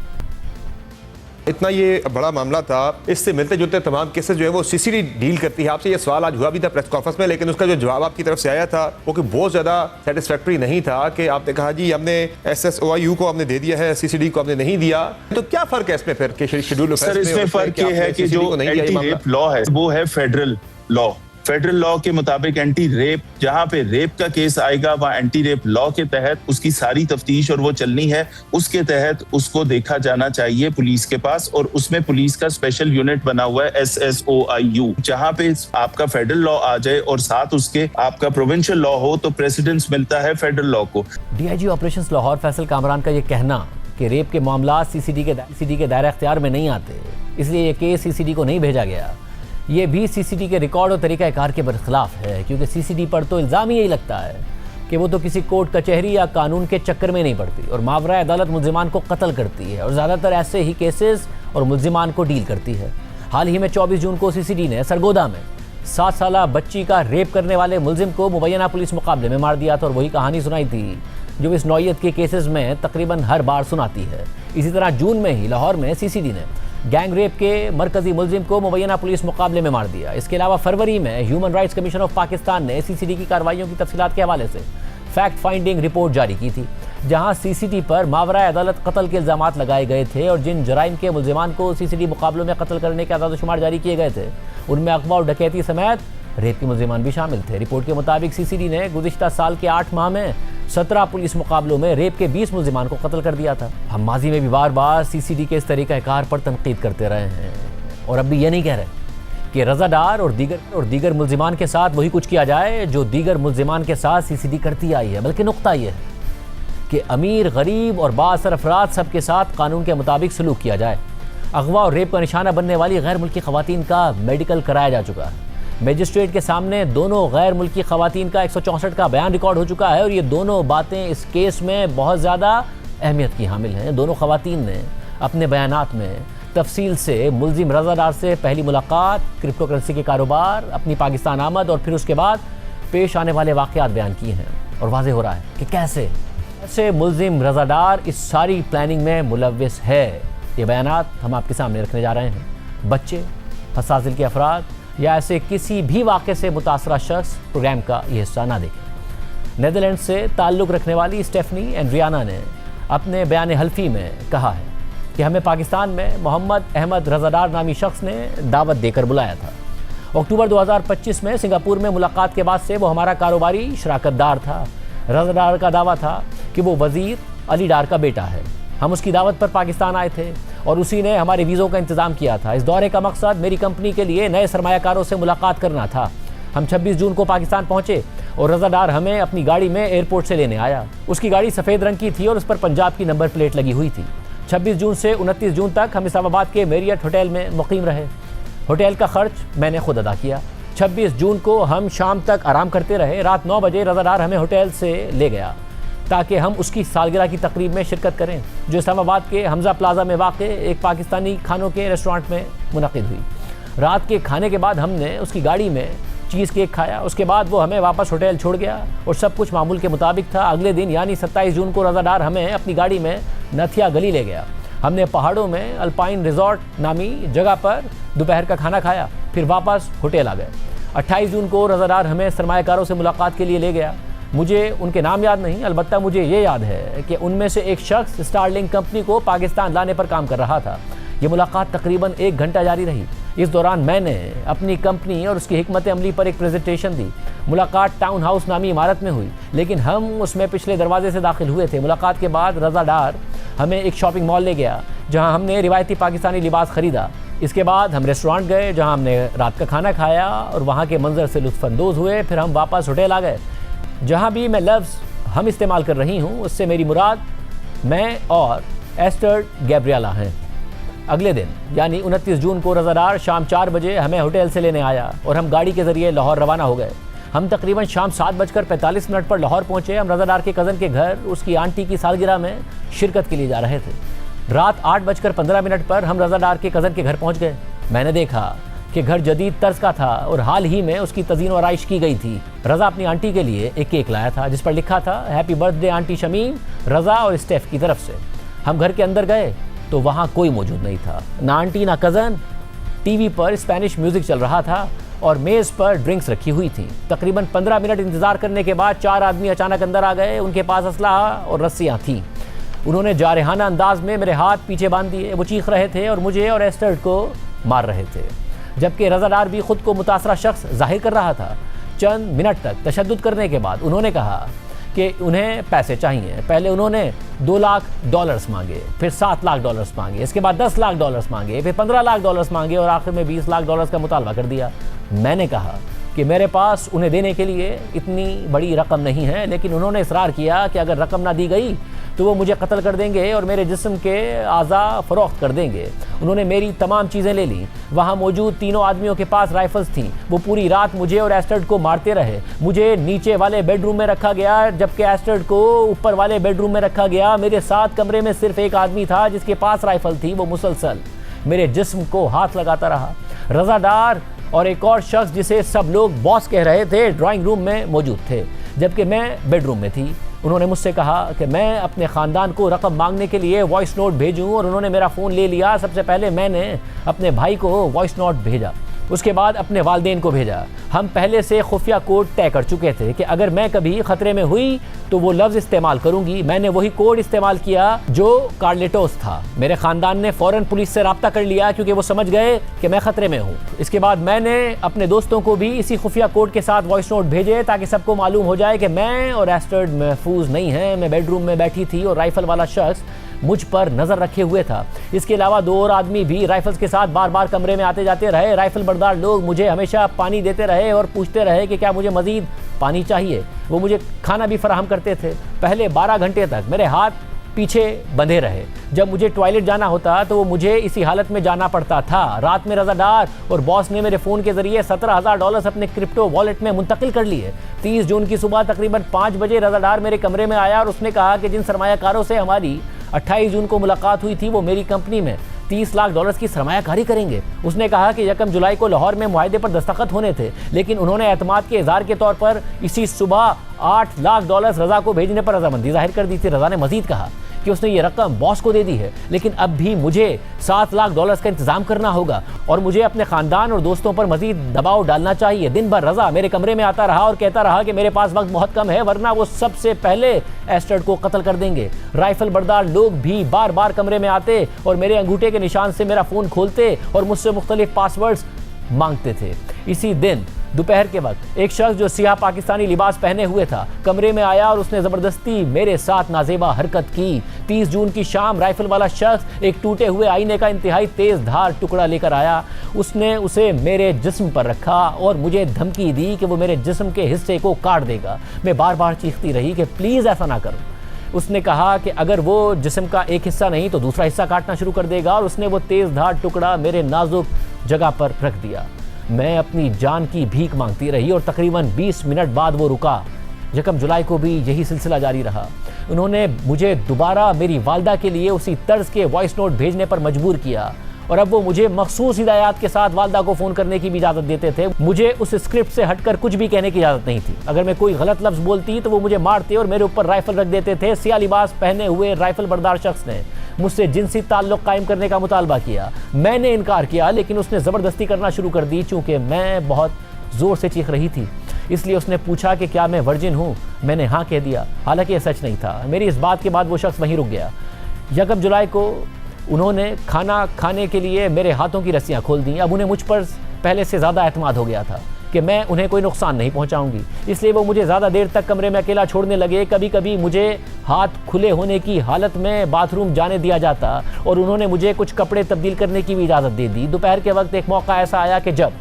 इतना ये बड़ा मामला था, इससे मिलते जुलते तमाम केसेस जो है वो CCD डील करती है। आपसे ये सवाल आज हुआ भी था प्रेस कॉन्फ्रेंस में, लेकिन उसका जो जवाब आपकी तरफ से आया था वो कि बहुत ज़्यादा सेटिस्फैक्टरी नहीं था, कि आपने कहा जी हमने SSOIU को हमने दे दिया है, CCD को हमने नहीं दिया। तो क्या फ़र्क है इसमें फिर कि शेड्यूल? सर इसमें फ़र्क ये है कि जो एंटी रेप लॉ है वो है फेडरल लॉ, फेडरल लॉ के मुताबिक एंटी रेप, जहां पे रेप का केस आएगा वहां एंटी रेप लॉ के तहत उसकी सारी तफ्तीश और वो चलनी है, उसके तहत उसको देखा जाना चाहिए पुलिस के पास। और उसमें पुलिस का स्पेशल यूनिट बना हुआ है SSOIU, जहां पे आपका फेडरल लॉ आ जाए और साथ उसके आपका प्रोविंशियल लॉ हो तो प्रेसिडेंस मिलता है फेडरल लॉ को। DIG ऑपरेशंस लाहौर फैसल कामरान का ये कहना कि रेप के मामला CCD के दायरे अख्तियार में नहीं आते, इसलिए ये केस CCD को नहीं भेजा गया, ये भी CCD के रिकॉर्ड और तरीक़ाकार के बरखिलाफ है, क्योंकि CCD पर तो इल्ज़ाम ही यही लगता है कि वो तो किसी कोर्ट कचहरी या कानून के चक्कर में नहीं पड़ती और मावरा अदालत मुल्ज़िमान को कत्ल करती है और ज़्यादातर ऐसे ही केसेस और मुल्ज़िमान को डील करती है। हाल ही में 24 जून को CCD ने सरगोदा में 7 साला बच्ची का रेप करने वाले मुल्ज़िम को मुबैना पुलिस मुकाबले में मार दिया था और वही कहानी सुनाई थी जो इस नौयत के केसेस में तकरीबन हर बार सुनाती है। इसी तरह जून में ही लाहौर में CCD ने गैंग रेप के मरकजी मुल्जिम को मुबैना पुलिस मुकाबले में मार दिया। इसके अलावा फरवरी में human rights commission of Pakistan ने CCD की कार्रवाइयों की तफसीलात के हवाले से फैक्ट फाइंडिंग रिपोर्ट जारी की थी, जहां CCD पर मावरा अदालत कत्ल के इल्ज़ामात लगाए गए थे और जिन जराइम के मुल्जिमान को CCD मुकाबलों में कत्ल करने के आदादशुमार जारी किए गए थे उनमें अगवा और डकैती समेत रेप के मुल्जिमान भी शामिल थे। रिपोर्ट के मुताबिक CCD ने गुज़िश्ता साल के 8 माह में 17 पुलिस मुकाबलों में रेप के 20 मुल्जिमान को कत्ल कर दिया था। हम माजी में भी बार बार CCD के इस तरीक़ाकार पर तनकीद करते रहे हैं और अब भी ये नहीं कह रहे कि रज़ादार और दीगर मुल्जिमान के साथ वही कुछ किया जाए जो दीगर मुल्जिमान के साथ CCD करती आई है, बल्कि नुक्ता ये है कि अमीर, गरीब और बाअसर अफराद सबके साथ कानून के मुताबिक सलूक किया जाए। अगवा और रेप का निशाना बनने वाली गैर मुल्की ख़वातीन का मेडिकल कराया जा चुका है। मजिस्ट्रेट के सामने दोनों गैर मुल्की ख़वातीन का 164 का बयान रिकॉर्ड हो चुका है और ये दोनों बातें इस केस में बहुत ज़्यादा अहमियत की हामिल हैं। दोनों ख़वातीन ने अपने बयानात में तफसील से मुल्जिम रज़ादार से पहली मुलाकात, क्रिप्टो करेंसी के कारोबार, अपनी पाकिस्तान आमद और फिर उसके बाद पेश आने वाले वाक़यात बयान किए हैं और वाज़ेह हो रहा है कि कैसे मुल्जिम रज़ादार इस सारी प्लानिंग में मुलव्विस है। ये बयानात हम आपके सामने रखने जा रहे हैं। बच्चे, हसास दिल के अफराद या ऐसे किसी भी वाक़े से मुतासरा शख्स प्रोग्राम का ये हिस्सा ना देखें। नीदरलैंड से ताल्लुक़ रखने वाली स्टेफनी एंड्रियाना ने अपने बयान हल्फी में कहा है कि हमें पाकिस्तान में मोहम्मद अहमद रज़ादार नामी शख्स ने दावत देकर बुलाया था। अक्टूबर 2025 में सिंगापुर में मुलाकात के बाद से वो हमारा कारोबारी शराकतदार था। रज़ादार का दावा था कि वो वज़ीर अली डार का बेटा है। हम उसकी दावत पर पाकिस्तान आए थे और उसी ने हमारे वीज़ों का इंतज़ाम किया था। इस दौरे का मकसद मेरी कंपनी के लिए नए सरमायाकारों से मुलाकात करना था। हम 26 जून को पाकिस्तान पहुँचे और रज़ादार हमें अपनी गाड़ी में एयरपोर्ट से लेने आया। उसकी गाड़ी सफ़ेद रंग की थी और उस पर पंजाब की नंबर प्लेट लगी हुई थी। 26 जून से 29 जून तक हम इस्लामाबाद के मेरियट होटल में मुकीम रहे। होटल का खर्च मैंने खुद अदा किया। 26 जून को हम शाम तक आराम करते रहे। रात 9 बजे रज़ादार हमें होटल से ले गया ताकि हम उसकी सालगिरह की तकरीब में शिरकत करें, जो इस्लामाबाद के हमजा प्लाजा में वाक़ एक पाकिस्तानी खानों के रेस्टोरेंट में मुनक़िद हुई। रात के खाने के बाद हमने उसकी गाड़ी में चीज़ केक खाया। उसके बाद वो हमें वापस होटल छोड़ गया और सब कुछ मामूल के मुताबिक था। अगले दिन यानी 27 जून को रज़ादार हमें अपनी गाड़ी में नथिया गली ले गया। हमने पहाड़ों में अल्पाइन रिजॉर्ट नामी जगह पर दोपहर का खाना खाया, फिर वापस होटल आ गए। 28 जून को रज़ादार हमें सरमायाकारों से मुलाकात के लिए ले गया। मुझे उनके नाम याद नहीं, अलबत्ता मुझे ये याद है कि उनमें से एक शख्स स्टारलिंक कंपनी को पाकिस्तान लाने पर काम कर रहा था। ये मुलाकात तकरीबन 1 घंटा जारी रही। इस दौरान मैंने अपनी कंपनी और उसकी हिकमत अमली पर एक प्रेजेंटेशन दी। मुलाकात टाउन हाउस नामी इमारत में हुई, लेकिन हम उसमें पिछले दरवाजे से दाखिल हुए थे। मुलाकात के बाद रज़ादार हमें एक शॉपिंग मॉल ले गया जहां हमने रिवायती पाकिस्तानी लिबास ख़रीदा। इसके बाद हम रेस्टोरेंट गए जहां हमने रात का खाना खाया और वहां के मंजर से लुत्फ़अंदोज़ हुए। फिर हम वापस होटल आ गए। जहां भी मैं लफ्ज़ हम इस्तेमाल कर रही हूं उससे मेरी मुराद मैं और एस्टर गैब्रिएला हैं। अगले दिन यानी 29 जून को रज़ादार शाम 4 बजे हमें होटल से लेने आया और हम गाड़ी के ज़रिए लाहौर रवाना हो गए। हम तकरीबन शाम 7:45 पर लाहौर पहुँचे। हम रज़ादार के कज़न के घर उसकी आंटी की सालगिरह में शिरकत के लिए जा रहे थे। रात 8:15 पर हम रज़ादार के कज़न के घर पहुँच गए। मैंने देखा कि घर जदीद तर्ज का था और हाल ही में उसकी तज़ीन व आराइश की गई थी। रज़ा अपनी आंटी के लिए एक केक लाया था जिस पर लिखा था हैप्पी बर्थडे आंटी शमीम, रज़ा और स्टेफ की तरफ से। हम घर के अंदर गए तो वहाँ कोई मौजूद नहीं था, ना आंटी ना कज़न। टीवी पर स्पेनिश म्यूज़िक चल रहा था और मेज़ पर ड्रिंक्स रखी हुई थी। तकरीबन 15 मिनट इंतज़ार करने के बाद 4 आदमी अचानक अंदर आ गए। उनके पास असलहा और रस्सियाँ थीं। उन्होंने जारहाना अंदाज में मेरे हाथ पीछे बांध दिए। वो चीख रहे थे और मुझे और एस्टर को मार रहे थे। जबकि रज़ादार भी खुद को मुतासरा शख्स जाहिर कर रहा था। चंद मिनट तक तशद्दुद करने के बाद उन्होंने कहा कि उन्हें पैसे चाहिए। पहले उन्होंने $2 लाख मांगे, फिर $7 लाख मांगे, इसके बाद $10 लाख मांगे, फिर $15 लाख मांगे और आखिर में $20 लाख का मुतालबा कर दिया। मैंने कहा कि मेरे पास उन्हें देने के लिए इतनी बड़ी रकम नहीं है, लेकिन उन्होंने इसरार किया कि अगर रकम ना दी गई तो वो मुझे कत्ल कर देंगे और मेरे जिस्म के आज़ा फ़रोख्त कर देंगे। उन्होंने मेरी तमाम चीज़ें ले लीं। वहाँ मौजूद तीनों आदमियों के पास राइफल्स थीं। वो पूरी रात मुझे और एस्टर्ड को मारते रहे। मुझे नीचे वाले बेडरूम में रखा गया, जबकि एस्टर्ड को ऊपर वाले बेडरूम में रखा गया। मेरे साथ कमरे में सिर्फ एक आदमी था जिसके पास राइफल थी। वो मुसलसल मेरे जिस्म को हाथ लगाता रहा। रज़ादार और एक और शख्स जिसे सब लोग बॉस कह रहे थे ड्राइंग रूम में मौजूद थे, जबकि मैं बेडरूम में थी। उन्होंने मुझसे कहा कि मैं अपने ख़ानदान को रकम मांगने के लिए वॉइस नोट भेजूं और उन्होंने मेरा फ़ोन ले लिया। सबसे पहले मैंने अपने भाई को वॉइस नोट भेजा, उसके बाद अपने वालिदैन को भेजा। हम पहले से खुफिया कोड तय कर चुके थे कि अगर मैं कभी ख़तरे में हुई तो वो लफ्ज़ इस्तेमाल करूंगी। मैंने वही कोड इस्तेमाल किया जो कार्लेटोस था। मेरे ख़ानदान ने फ़ौरन पुलिस से रब्ता कर लिया क्योंकि वो समझ गए कि मैं ख़तरे में हूँ। इसके बाद मैंने अपने दोस्तों को भी इसी खुफिया कोड के साथ वॉइस नोट भेजे ताकि सबको मालूम हो जाए कि मैं और एस्टर्ड महफूज नहीं हैं। मैं बेडरूम में बैठी थी और राइफ़ल वाला शख्स मुझ पर नज़र रखे हुए था। इसके अलावा 2 और आदमी भी राइफल्स के साथ बार बार कमरे में आते जाते रहे। राइफल बरदार लोग मुझे हमेशा पानी देते रहे और पूछते रहे कि क्या मुझे मज़ीद पानी चाहिए। वो मुझे खाना भी फराहम करते थे। पहले 12 घंटे तक मेरे हाथ पीछे बंधे रहे। जब मुझे टॉयलेट जाना होता तो वो मुझे इसी हालत में जाना पड़ता था। रात में रज़ादार और बॉस ने मेरे फ़ोन के ज़रिए $17,000 अपने क्रिप्टो वॉलेट में मुंतकिल कर लिए। 30 जून की सुबह तकरीबन 5 बजे रज़ादार मेरे कमरे में आया और उसने कहा कि जिन सरमायाकारों से हमारी 28 जून को मुलाकात हुई थी वो मेरी कंपनी में $30 लाख की सरमायाकारी करेंगे। उसने कहा कि 1 जुलाई को लाहौर में मुआहदे पर दस्तखत होने थे, लेकिन उन्होंने एतमाद के इज़हार के तौर पर इसी सुबह $8 लाख रज़ा को भेजने पर रजामंदी जाहिर कर दी थी। रज़ा ने मजीद कहा कि उसने ये रकम बॉस को दे दी है, लेकिन अब भी मुझे $7 लाख का इंतजाम करना होगा और मुझे अपने ख़ानदान और दोस्तों पर मजीद दबाव डालना चाहिए। दिन भर रज़ा मेरे कमरे में आता रहा और कहता रहा कि मेरे पास वक्त बहुत कम है, वरना वो सबसे पहले एस्टर्ड को कत्ल कर देंगे। राइफल बरदार लोग भी बार बार कमरे में आते और मेरे अंगूठे के निशान से मेरा फ़ोन खोलते और मुझसे मुख्तलिफ पासवर्ड्स मांगते थे। इसी दिन दोपहर के वक्त एक शख्स जो सियाह पाकिस्तानी लिबास पहने हुए था कमरे में आया और उसने ज़बरदस्ती मेरे साथ नाजेबा हरकत की। 30 जून की शाम राइफल वाला शख्स एक टूटे हुए आईने का इंतहाई तेज़ धार टुकड़ा लेकर आया। उसने उसे मेरे जिस्म पर रखा और मुझे धमकी दी कि वो मेरे जिस्म के हिस्से को काट देगा। मैं बार बार चीखती रही कि प्लीज़ ऐसा ना करो। उसने कहा कि अगर वो जिस्म का एक हिस्सा नहीं तो दूसरा हिस्सा काटना शुरू कर देगा और उसने वो तेज़ धार टुकड़ा मेरे नाजुक जगह पर रख दिया। मैं अपनी जान की भीख मांगती रही और तकरीबन 20 मिनट बाद वो रुका। 1 जुलाई को भी यही सिलसिला जारी रहा। उन्होंने मुझे दोबारा मेरी वालदा के लिए उसी तर्ज के वॉइस नोट भेजने पर मजबूर किया और अब वो मुझे मखसूस हिदायत के साथ वालदा को फ़ोन करने की भी इजाज़त देते थे। मुझे उस स्क्रिप्ट से हटकर कुछ भी कहने की इजाज़त नहीं थी। अगर मैं कोई गलत लफ्ज़ बोलती तो वो मुझे मारते और मेरे ऊपर राइफल रख देते थे। सियाह लिबास पहने हुए राइफल बरदार शख्स ने मुझसे जिनसी ताल्लुक़ कायम करने का मुतालबा किया। मैंने इनकार किया, लेकिन उसने ज़बरदस्ती करना शुरू कर दी। चूँकि मैं बहुत ज़ोर से चीख रही थी, इसलिए उसने पूछा कि क्या मैं वर्जिन हूँ। मैंने हाँ कह दिया, हालांकि यह सच नहीं था। मेरी इस बात के बाद वो शख्स वहीं रुक गया। 1 जुलाई को उन्होंने खाना खाने के लिए मेरे हाथों की रस्सियाँ खोल दी। अब उन्हें मुझ पर पहले से ज़्यादा एतमाद हो गया था कि मैं उन्हें कोई नुकसान नहीं पहुंचाऊंगी, इसलिए वो मुझे ज़्यादा देर तक कमरे में अकेला छोड़ने लगे। कभी कभी मुझे हाथ खुले होने की हालत में बाथरूम जाने दिया जाता और उन्होंने मुझे कुछ कपड़े तब्दील करने की भी इजाज़त दे दी। दोपहर के वक्त एक मौका ऐसा आया कि जब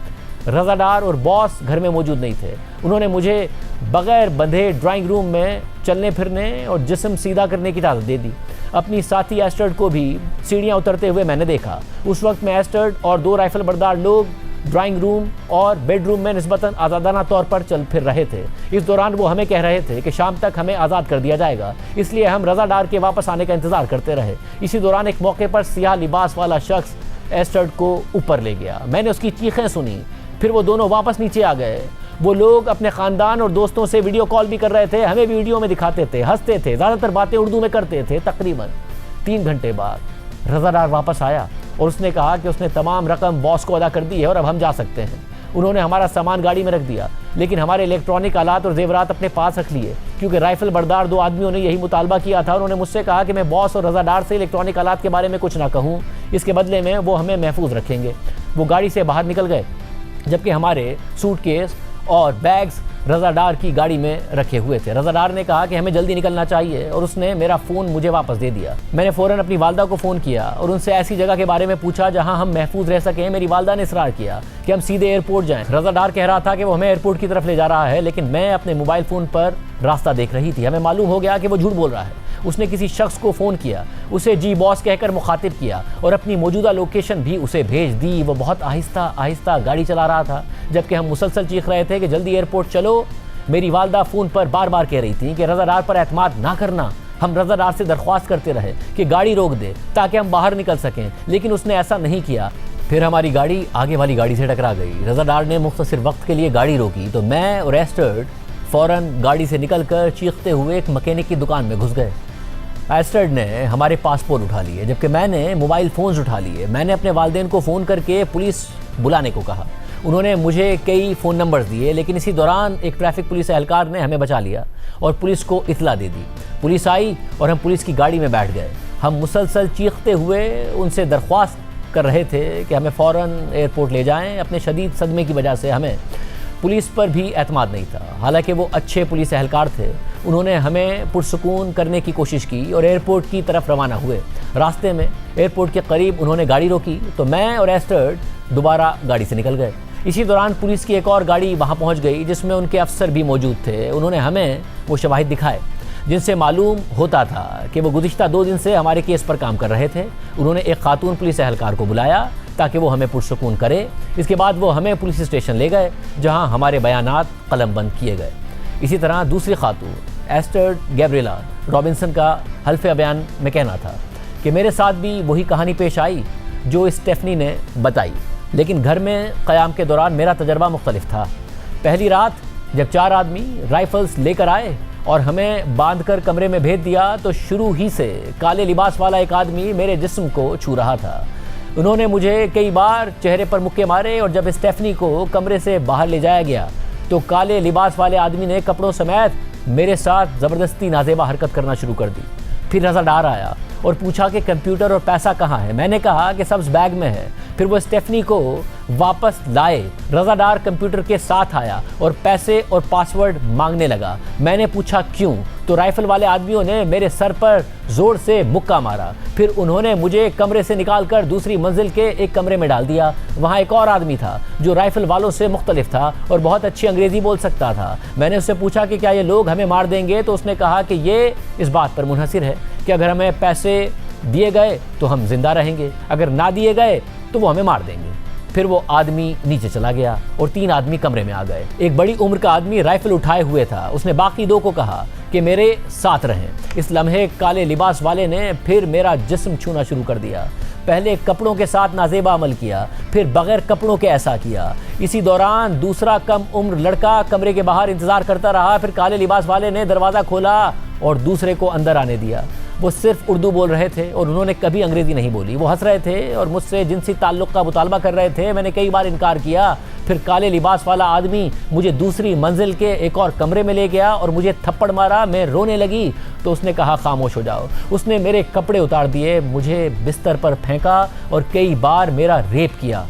रज़ादार और बॉस घर में मौजूद नहीं थे। उन्होंने मुझे बग़ैर बंधे ड्राइंग रूम में चलने फिरने और जिस्म सीधा करने की इजाज़त दे दी। अपनी साथी एस्टर्ड को भी सीढ़ियाँ उतरते हुए मैंने देखा। उस वक्त में एस्टर्ड और 2 राइफल बरदार लोग ड्राइंग रूम और बेडरूम में निस्बतन आज़ादाना तौर पर चल फिर रहे थे। इस दौरान वो हमें कह रहे थे कि शाम तक हमें आज़ाद कर दिया जाएगा, इसलिए हम रज़ादार के वापस आने का इंतज़ार करते रहे। इसी दौरान एक मौके पर सियाह लिबास वाला शख्स एस्टर्ड को ऊपर ले गया। मैंने उसकी चीखें सुनी, फिर वो दोनों वापस नीचे आ गए। वो लोग अपने ख़ानदान और दोस्तों से वीडियो कॉल भी कर रहे थे, हमें भी वीडियो में दिखाते थे, हंसते थे, ज़्यादातर बातें उर्दू में करते थे। तकरीबन 3 घंटे बाद रज़ादार वापस आया और उसने कहा कि उसने तमाम रकम बॉस को अदा कर दी है और अब हम जा सकते हैं। उन्होंने हमारा सामान गाड़ी में रख दिया, लेकिन हमारे इलेक्ट्रॉनिक आलात और जेवरात अपने पास रख लिए, क्योंकि राइफल बरदार 2 आदमियों ने यही मुतालबा किया था। उन्होंने मुझसे कहा कि मैं बॉस और रज़ादार से इलेक्ट्रॉनिक आलात के बारे में कुछ ना कहूँ, इसके बदले में वो हमें महफूज रखेंगे। वो गाड़ी से बाहर निकल गए, जबकि हमारे सूटकेस और बैग्स रज़ादार की गाड़ी में रखे हुए थे। रज़ादार ने कहा कि हमें जल्दी निकलना चाहिए और उसने मेरा फ़ोन मुझे वापस दे दिया। मैंने फ़ौरन अपनी वालदा को फ़ोन किया और उनसे ऐसी जगह के बारे में पूछा जहां हम महफूज रह सकें। मेरी वालदा ने इसरार किया कि हम सीधे एयरपोर्ट जाएं। रज़ादार कह रहा था कि वो हमें एयरपोर्ट की तरफ ले जा रहा है, लेकिन मैं अपने मोबाइल फ़ोन पर रास्ता देख रही थी। हमें मालूम हो गया कि वो झूठ बोल रहा है। उसने किसी शख्स को फ़ोन किया, उसे जी बॉस कहकर मुखातिब किया और अपनी मौजूदा लोकेशन भी उसे भेज दी। वो बहुत आहिस्ता आहिस्ता गाड़ी चला रहा था, जबकि हम मुसलसल चीख रहे थे कि जल्दी एयरपोर्ट चलो। मेरी वालदा फ़ोन पर बार बार कह रही थी कि रज़ादार पर एतमाद ना करना। हम रज़ादार से दरख्वास्त करते रहे कि गाड़ी रोक दे ताकि हम बाहर निकल सकें, लेकिन उसने ऐसा नहीं किया। फिर हमारी गाड़ी आगे वाली गाड़ी से टकरा गई। रज़ादार ने मुख्तसर वक्त के लिए गाड़ी रोकी तो मैं और एस्टर्ड फ़ौरन गाड़ी से निकलकर चीखते हुए एक मैकेनिक की दुकान में घुस गए। एस्टर्ड ने हमारे पासपोर्ट उठा लिए, जबकि मैंने मोबाइल फ़ोन्स उठा लिए। मैंने अपने वालिदैन को फ़ोन करके पुलिस बुलाने को कहा। उन्होंने मुझे कई फ़ोन नंबर्स दिए, लेकिन इसी दौरान एक ट्रैफिक पुलिस एहलकार ने हमें बचा लिया और पुलिस को इतला दे दी। पुलिस आई और हम पुलिस की गाड़ी में बैठ गए। हम मुसलसल चीखते हुए उनसे दरख्वास्त कर रहे थे कि हमें फ़ौरन एयरपोर्ट ले जाएं। अपने शदीद सदमे की वजह से हमें पुलिस पर भी एतमाद नहीं था। हालांकि वो अच्छे पुलिस एहलकार थे। उन्होंने हमें पुरसुकून करने की कोशिश की और एयरपोर्ट की तरफ रवाना हुए। रास्ते में एयरपोर्ट के करीब उन्होंने गाड़ी रोकी तो मैं और एस्टर्ड दोबारा गाड़ी से निकल गए। इसी दौरान पुलिस की एक और गाड़ी वहाँ पहुँच गई, जिसमें उनके अफसर भी मौजूद थे। उन्होंने हमें वो शवाहिद दिखाए जिनसे मालूम होता था कि वो गुज़िश्ता 2 दिन से हमारे केस पर काम कर रहे थे। उन्होंने एक खातून पुलिस एहलकार को बुलाया ताकि वो हमें पुरसुकून करे। इसके बाद वो हमें पुलिस स्टेशन ले गए, जहां हमारे बयानात कलमबंद किए गए। इसी तरह दूसरी खातून एस्टर्ड गैब्रिएला रॉबिन्सन का हल्फ़े बयान में कहना था कि मेरे साथ भी वही कहानी पेश आई जो स्टेफनी ने बताई, लेकिन घर में क़याम के दौरान मेरा तजर्बा मुख्तलिफ था। पहली रात जब 4 आदमी राइफ़ल्स लेकर आए और हमें बांधकर कमरे में भेज दिया तो शुरू ही से काले लिबास वाला एक आदमी मेरे जिस्म को छू रहा था। उन्होंने मुझे कई बार चेहरे पर मुक्के मारे और जब स्टेफनी को कमरे से बाहर ले जाया गया तो काले लिबास वाले आदमी ने कपड़ों समेत मेरे साथ ज़बरदस्ती नाजेबा हरकत करना शुरू कर दी। फिर रज़ादार आया और पूछा कि कंप्यूटर और पैसा कहाँ है। मैंने कहा कि सब्ज़ बैग में है। फिर वो स्टेफनी को वापस लाए। रज़ादार कंप्यूटर के साथ आया और पैसे और पासवर्ड मांगने लगा। मैंने पूछा क्यों, तो राइफ़ल वाले आदमियों ने मेरे सर पर ज़ोर से मुक्का मारा। फिर उन्होंने मुझे कमरे से निकालकर दूसरी मंजिल के एक कमरे में डाल दिया। वहाँ एक और आदमी था जो राइफ़ल वालों से मुख्तलिफ था और बहुत अच्छी अंग्रेज़ी बोल सकता था। मैंने उससे पूछा कि क्या ये लोग हमें मार देंगे, तो उसने कहा कि ये इस बात पर मुनहसिर है कि अगर हमें पैसे दिए गए तो हम जिंदा रहेंगे, अगर ना दिए गए तो वो हमें मार देंगे। फिर वो आदमी नीचे चला गया और 3 आदमी कमरे में आ गए। एक बड़ी उम्र का आदमी राइफल उठाए हुए था। उसने बाकी 2 को कहा कि मेरे साथ रहें। इस लम्हे काले लिबास वाले ने फिर मेरा जिस्म छूना शुरू कर दिया। पहले कपड़ों के साथ नाजेबा अमल किया, फिर बगैर कपड़ों के ऐसा किया। इसी दौरान दूसरा कम उम्र लड़का कमरे के बाहर इंतजार करता रहा। फिर काले लिबास वाले ने दरवाज़ा खोला और दूसरे को अंदर आने दिया। वो सिर्फ उर्दू बोल रहे थे और उन्होंने कभी अंग्रेज़ी नहीं बोली। वो हंस रहे थे और मुझसे जिनसी ताल्लुक़ का मुतालबा कर रहे थे। मैंने कई बार इनकार किया। फिर काले लिबास वाला आदमी मुझे दूसरी मंजिल के एक और कमरे में ले गया और मुझे थप्पड़ मारा। मैं रोने लगी तो उसने कहा खामोश हो जाओ। उसने मेरे कपड़े उतार दिए, मुझे बिस्तर पर फेंका और कई बार मेरा रेप किया।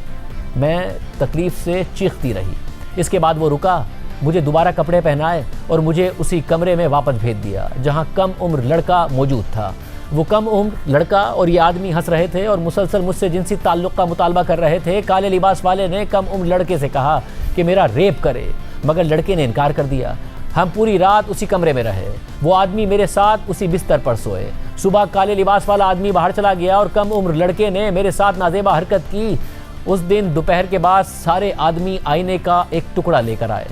मैं तकलीफ़ से चीखती रही। इसके बाद वो रुका, मुझे दोबारा कपड़े पहनाए और मुझे उसी कमरे में वापस भेज दिया जहां कम उम्र लड़का मौजूद था। वो कम उम्र लड़का और ये आदमी हंस रहे थे और मुसलसल मुझसे जिनसी ताल्लुक़ का मुतालबा कर रहे थे। काले लिबास वाले ने कम उम्र लड़के से कहा कि मेरा रेप करे, मगर लड़के ने इनकार कर दिया। हम पूरी रात उसी कमरे में रहे। वो आदमी मेरे साथ उसी बिस्तर पर सोए। सुबह काले लिबास वाला आदमी बाहर चला गया और कम उम्र लड़के ने मेरे साथ नाजेबा हरकत की। उस दिन दोपहर के बाद सारे आदमी आईने का एक टुकड़ा लेकर आए,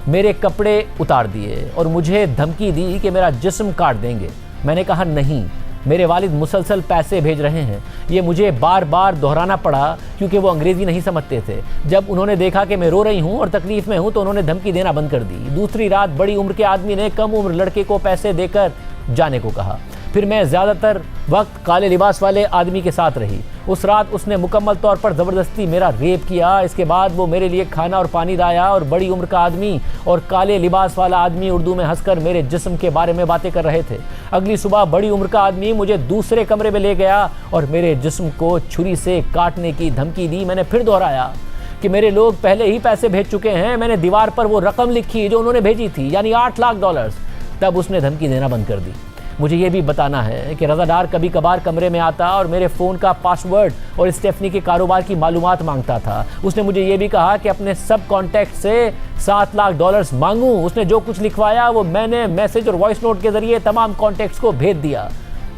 मेरे कपड़े उतार दिए और मुझे धमकी दी कि मेरा जिस्म काट देंगे। मैंने कहा नहीं, मेरे वालिद मुसलसल पैसे भेज रहे हैं। ये मुझे बार बार दोहराना पड़ा क्योंकि वो अंग्रेज़ी नहीं समझते थे। जब उन्होंने देखा कि मैं रो रही हूँ और तकलीफ़ में हूँ तो उन्होंने धमकी देना बंद कर दी। दूसरी रात बड़ी उम्र के आदमी ने कम उम्र लड़के को पैसे देकर जाने को कहा। फिर मैं ज़्यादातर वक्त काले लिबास वाले आदमी के साथ रही। उस रात उसने मुकम्मल तौर पर ज़बरदस्ती मेरा रेप किया। इसके बाद वो मेरे लिए खाना और पानी लाया और बड़ी उम्र का आदमी और काले लिबास वाला आदमी उर्दू में हंसकर मेरे जिस्म के बारे में बातें कर रहे थे। अगली सुबह बड़ी उम्र का आदमी मुझे दूसरे कमरे में ले गया और मेरे जिस्म को छुरी से काटने की धमकी दी। मैंने फिर दोहराया कि मेरे लोग पहले ही पैसे भेज चुके हैं। मैंने दीवार पर वो रकम लिखी जो उन्होंने भेजी थी, यानी $8 लाख। तब उसने धमकी देना बंद कर दी। मुझे ये भी बताना है कि रज़ा डार कभी कभार कमरे में आता और मेरे फ़ोन का पासवर्ड और स्टेफनी के कारोबार की मालूमात मांगता था। उसने मुझे ये भी कहा कि अपने सब कॉन्टैक्ट से $7 लाख मांगूं। उसने जो कुछ लिखवाया वो मैंने मैसेज और वॉइस नोट के ज़रिए तमाम कॉन्टैक्ट्स को भेज दिया।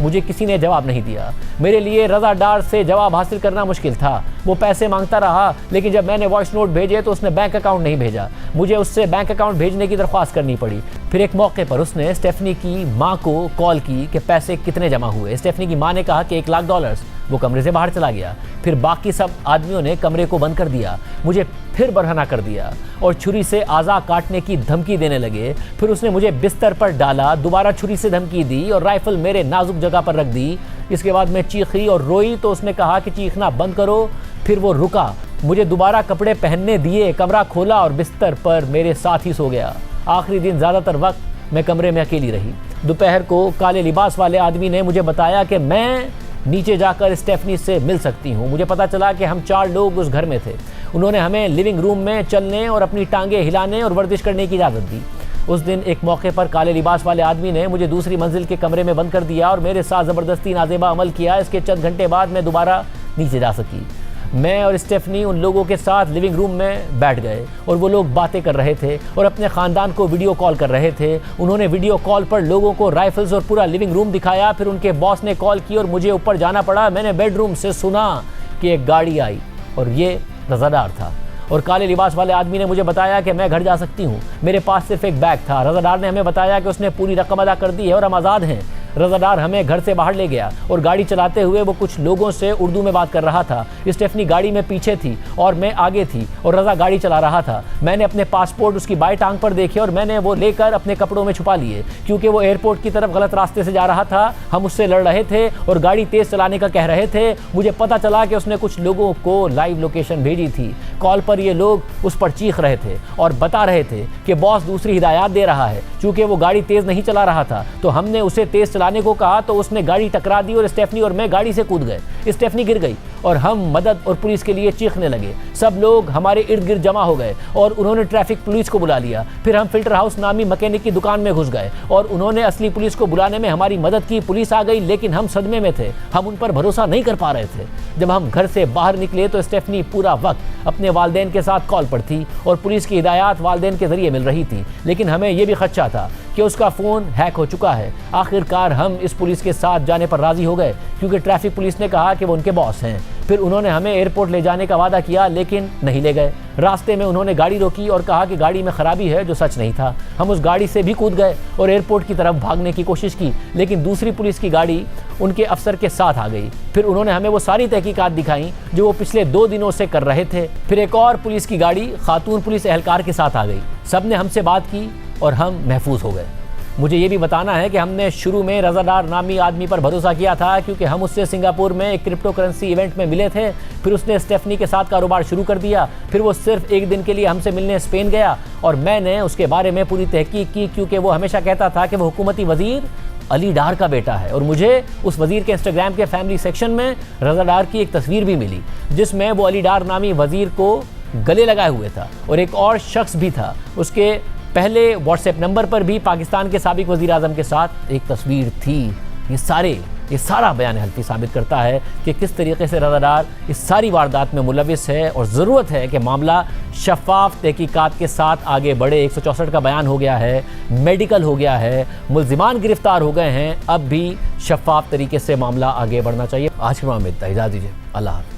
मुझे किसी ने जवाब नहीं दिया। मेरे लिए रज़ा डार से जवाब हासिल करना मुश्किल था। वो पैसे मांगता रहा, लेकिन जब मैंने वॉइस नोट भेजे तो उसने बैंक अकाउंट नहीं भेजा। मुझे उससे बैंक अकाउंट भेजने की दरख्वास्त करनी पड़ी। फिर एक मौके पर उसने स्टेफनी की माँ को कॉल की कि पैसे कितने जमा हुए। स्टेफनी की माँ ने कहा कि $1 लाख। वो कमरे से बाहर चला गया। फिर बाकी सब आदमियों ने कमरे को बंद कर दिया, मुझे फिर बरहना कर दिया और छुरी से आज़ा काटने की धमकी देने लगे। फिर उसने मुझे बिस्तर पर डाला, दोबारा छुरी से धमकी दी और राइफल मेरे नाजुक जगह पर रख दी। इसके बाद मैं चीखी और रोई तो उसने कहा कि चीखना बंद करो। फिर वो रुका, मुझे दोबारा कपड़े पहनने दिए, कमरा खोला और बिस्तर पर मेरे साथ ही सो गया। आखिरी दिन ज़्यादातर वक्त मैं कमरे में अकेली रही। दोपहर को काले लिबास वाले आदमी ने मुझे बताया कि मैं नीचे जाकर स्टेफनी से मिल सकती हूँ। मुझे पता चला कि हम 4 लोग उस घर में थे। उन्होंने हमें लिविंग रूम में चलने और अपनी टांगें हिलाने और वर्जिश करने की इजाज़त दी। उस दिन एक मौके पर काले लिबास वाले आदमी ने मुझे दूसरी मंजिल के कमरे में बंद कर दिया और मेरे साथ ज़बरदस्ती नाजेबा अमल किया। इसके चंद घंटे बाद मैं दोबारा नीचे जा सकी। मैं और स्टेफनी उन लोगों के साथ लिविंग रूम में बैठ गए और वो लोग बातें कर रहे थे और अपने ख़ानदान को वीडियो कॉल कर रहे थे। उन्होंने वीडियो कॉल पर लोगों को राइफल्स और पूरा लिविंग रूम दिखाया। फिर उनके बॉस ने कॉल की और मुझे ऊपर जाना पड़ा। मैंने बेडरूम से सुना कि एक गाड़ी आई और ये रज़ा डार था। और काले लिबास वाले आदमी ने मुझे बताया कि मैं घर जा सकती हूँ। मेरे पास सिर्फ एक बैग था। रज़ा डार ने हमें बताया कि उसने पूरी रकम अदा कर दी है और हम आज़ाद हैं। रज़ा डार हमें घर से बाहर ले गया और गाड़ी चलाते हुए वो कुछ लोगों से उर्दू में बात कर रहा था। स्टेफनी गाड़ी में पीछे थी और मैं आगे थी और रज़ा गाड़ी चला रहा था। मैंने अपने पासपोर्ट उसकी बाएं टांग पर देखे और मैंने वो लेकर अपने कपड़ों में छुपा लिए, क्योंकि वो एयरपोर्ट की तरफ गलत रास्ते से जा रहा था। हम उससे लड़ रहे थे और गाड़ी तेज़ चलाने का कह रहे थे। मुझे पता चला कि उसने कुछ लोगों को लाइव लोकेशन भेजी थी। कॉल पर ये लोग उस पर चीख रहे थे और बता रहे थे कि बॉस दूसरी हिदायत दे रहा है। चूँकि वो गाड़ी तेज़ नहीं चला रहा था तो हमने उसे तेज़ चलाने को कहा तो उसने गाड़ी टकरा दी और स्टेफनी और मैं गाड़ी से कूद गए। स्टेफनी गिर गई और हम मदद और पुलिस के लिए चीखने लगे। सब लोग हमारे इर्द गिर्द जमा हो गए और उन्होंने ट्रैफिक पुलिस को बुला लिया। फिर हम फिल्टर हाउस नामी मैकेनिक की दुकान में घुस गए और उन्होंने असली पुलिस को बुलाने में हमारी मदद की। पुलिस आ गई, लेकिन हम सदमे में थे। हम उन पर भरोसा नहीं कर पा रहे थे। जब हम घर से बाहर निकले तो स्टेफनी पूरा वक्त अपने वालिदैन के साथ कॉल पर थी और पुलिस की हिदायत वालिदैन के जरिए मिल रही थी। लेकिन हमें यह भी खदशा था कि उसका फ़ोन हैक हो चुका है। आखिरकार हम इस पुलिस के साथ जाने पर राज़ी हो गए, क्योंकि ट्रैफिक पुलिस ने कहा कि वो उनके बॉस हैं। फिर उन्होंने हमें एयरपोर्ट ले जाने का वादा किया, लेकिन नहीं ले गए। रास्ते में उन्होंने गाड़ी रोकी और कहा कि गाड़ी में खराबी है, जो सच नहीं था। हम उस गाड़ी से भी कूद गए और एयरपोर्ट की तरफ भागने की कोशिश की, लेकिन दूसरी पुलिस की गाड़ी उनके अफसर के साथ आ गई। फिर उन्होंने हमें वो सारी तहकीकात दिखाई जो वो पिछले 2 दिनों से कर रहे थे। फिर एक और पुलिस की गाड़ी खातून पुलिस एहलकार के साथ आ गई। सब ने हमसे बात की और हम महफूज हो गए। मुझे ये भी बताना है कि हमने शुरू में रज़ा डार नामी आदमी पर भरोसा किया था, क्योंकि हम उससे सिंगापुर में एक क्रिप्टो करेंसी इवेंट में मिले थे। फिर उसने स्टेफनी के साथ कारोबार शुरू कर दिया। फिर वो सिर्फ 1 दिन के लिए हमसे मिलने स्पेन गया और मैंने उसके बारे में पूरी तहकीक की, क्योंकि वो हमेशा कहता था कि वो हुकूमती वज़ीर अली डार का बेटा है। और मुझे उस वज़ीर के इंस्टाग्राम के फैमिली सेक्शन में रज़ा डार की एक तस्वीर भी मिली, जिसमें वो अली डार नामी वज़ीर को गले लगाए हुए था और एक और शख्स भी था। उसके पहले व्हाट्सएप नंबर पर भी पाकिस्तान के साबिक वज़ीर आज़म के साथ एक तस्वीर थी। ये सारा बयान हल्फी साबित करता है कि किस तरीके से रज़ा डार इस सारी वारदात में मुलविस है और ज़रूरत है कि मामला शफाफ तहकीकात के साथ आगे बढ़े। 164 का बयान हो गया है, मेडिकल हो गया है, मुल्ज़िमान गिरफ्तार हो गए हैं। अब भी शफाफ तरीके से मामला आगे बढ़ना चाहिए। आज के मामले में इतना, इजाज़त दीजिए। अल्लाह हाफ़िज़।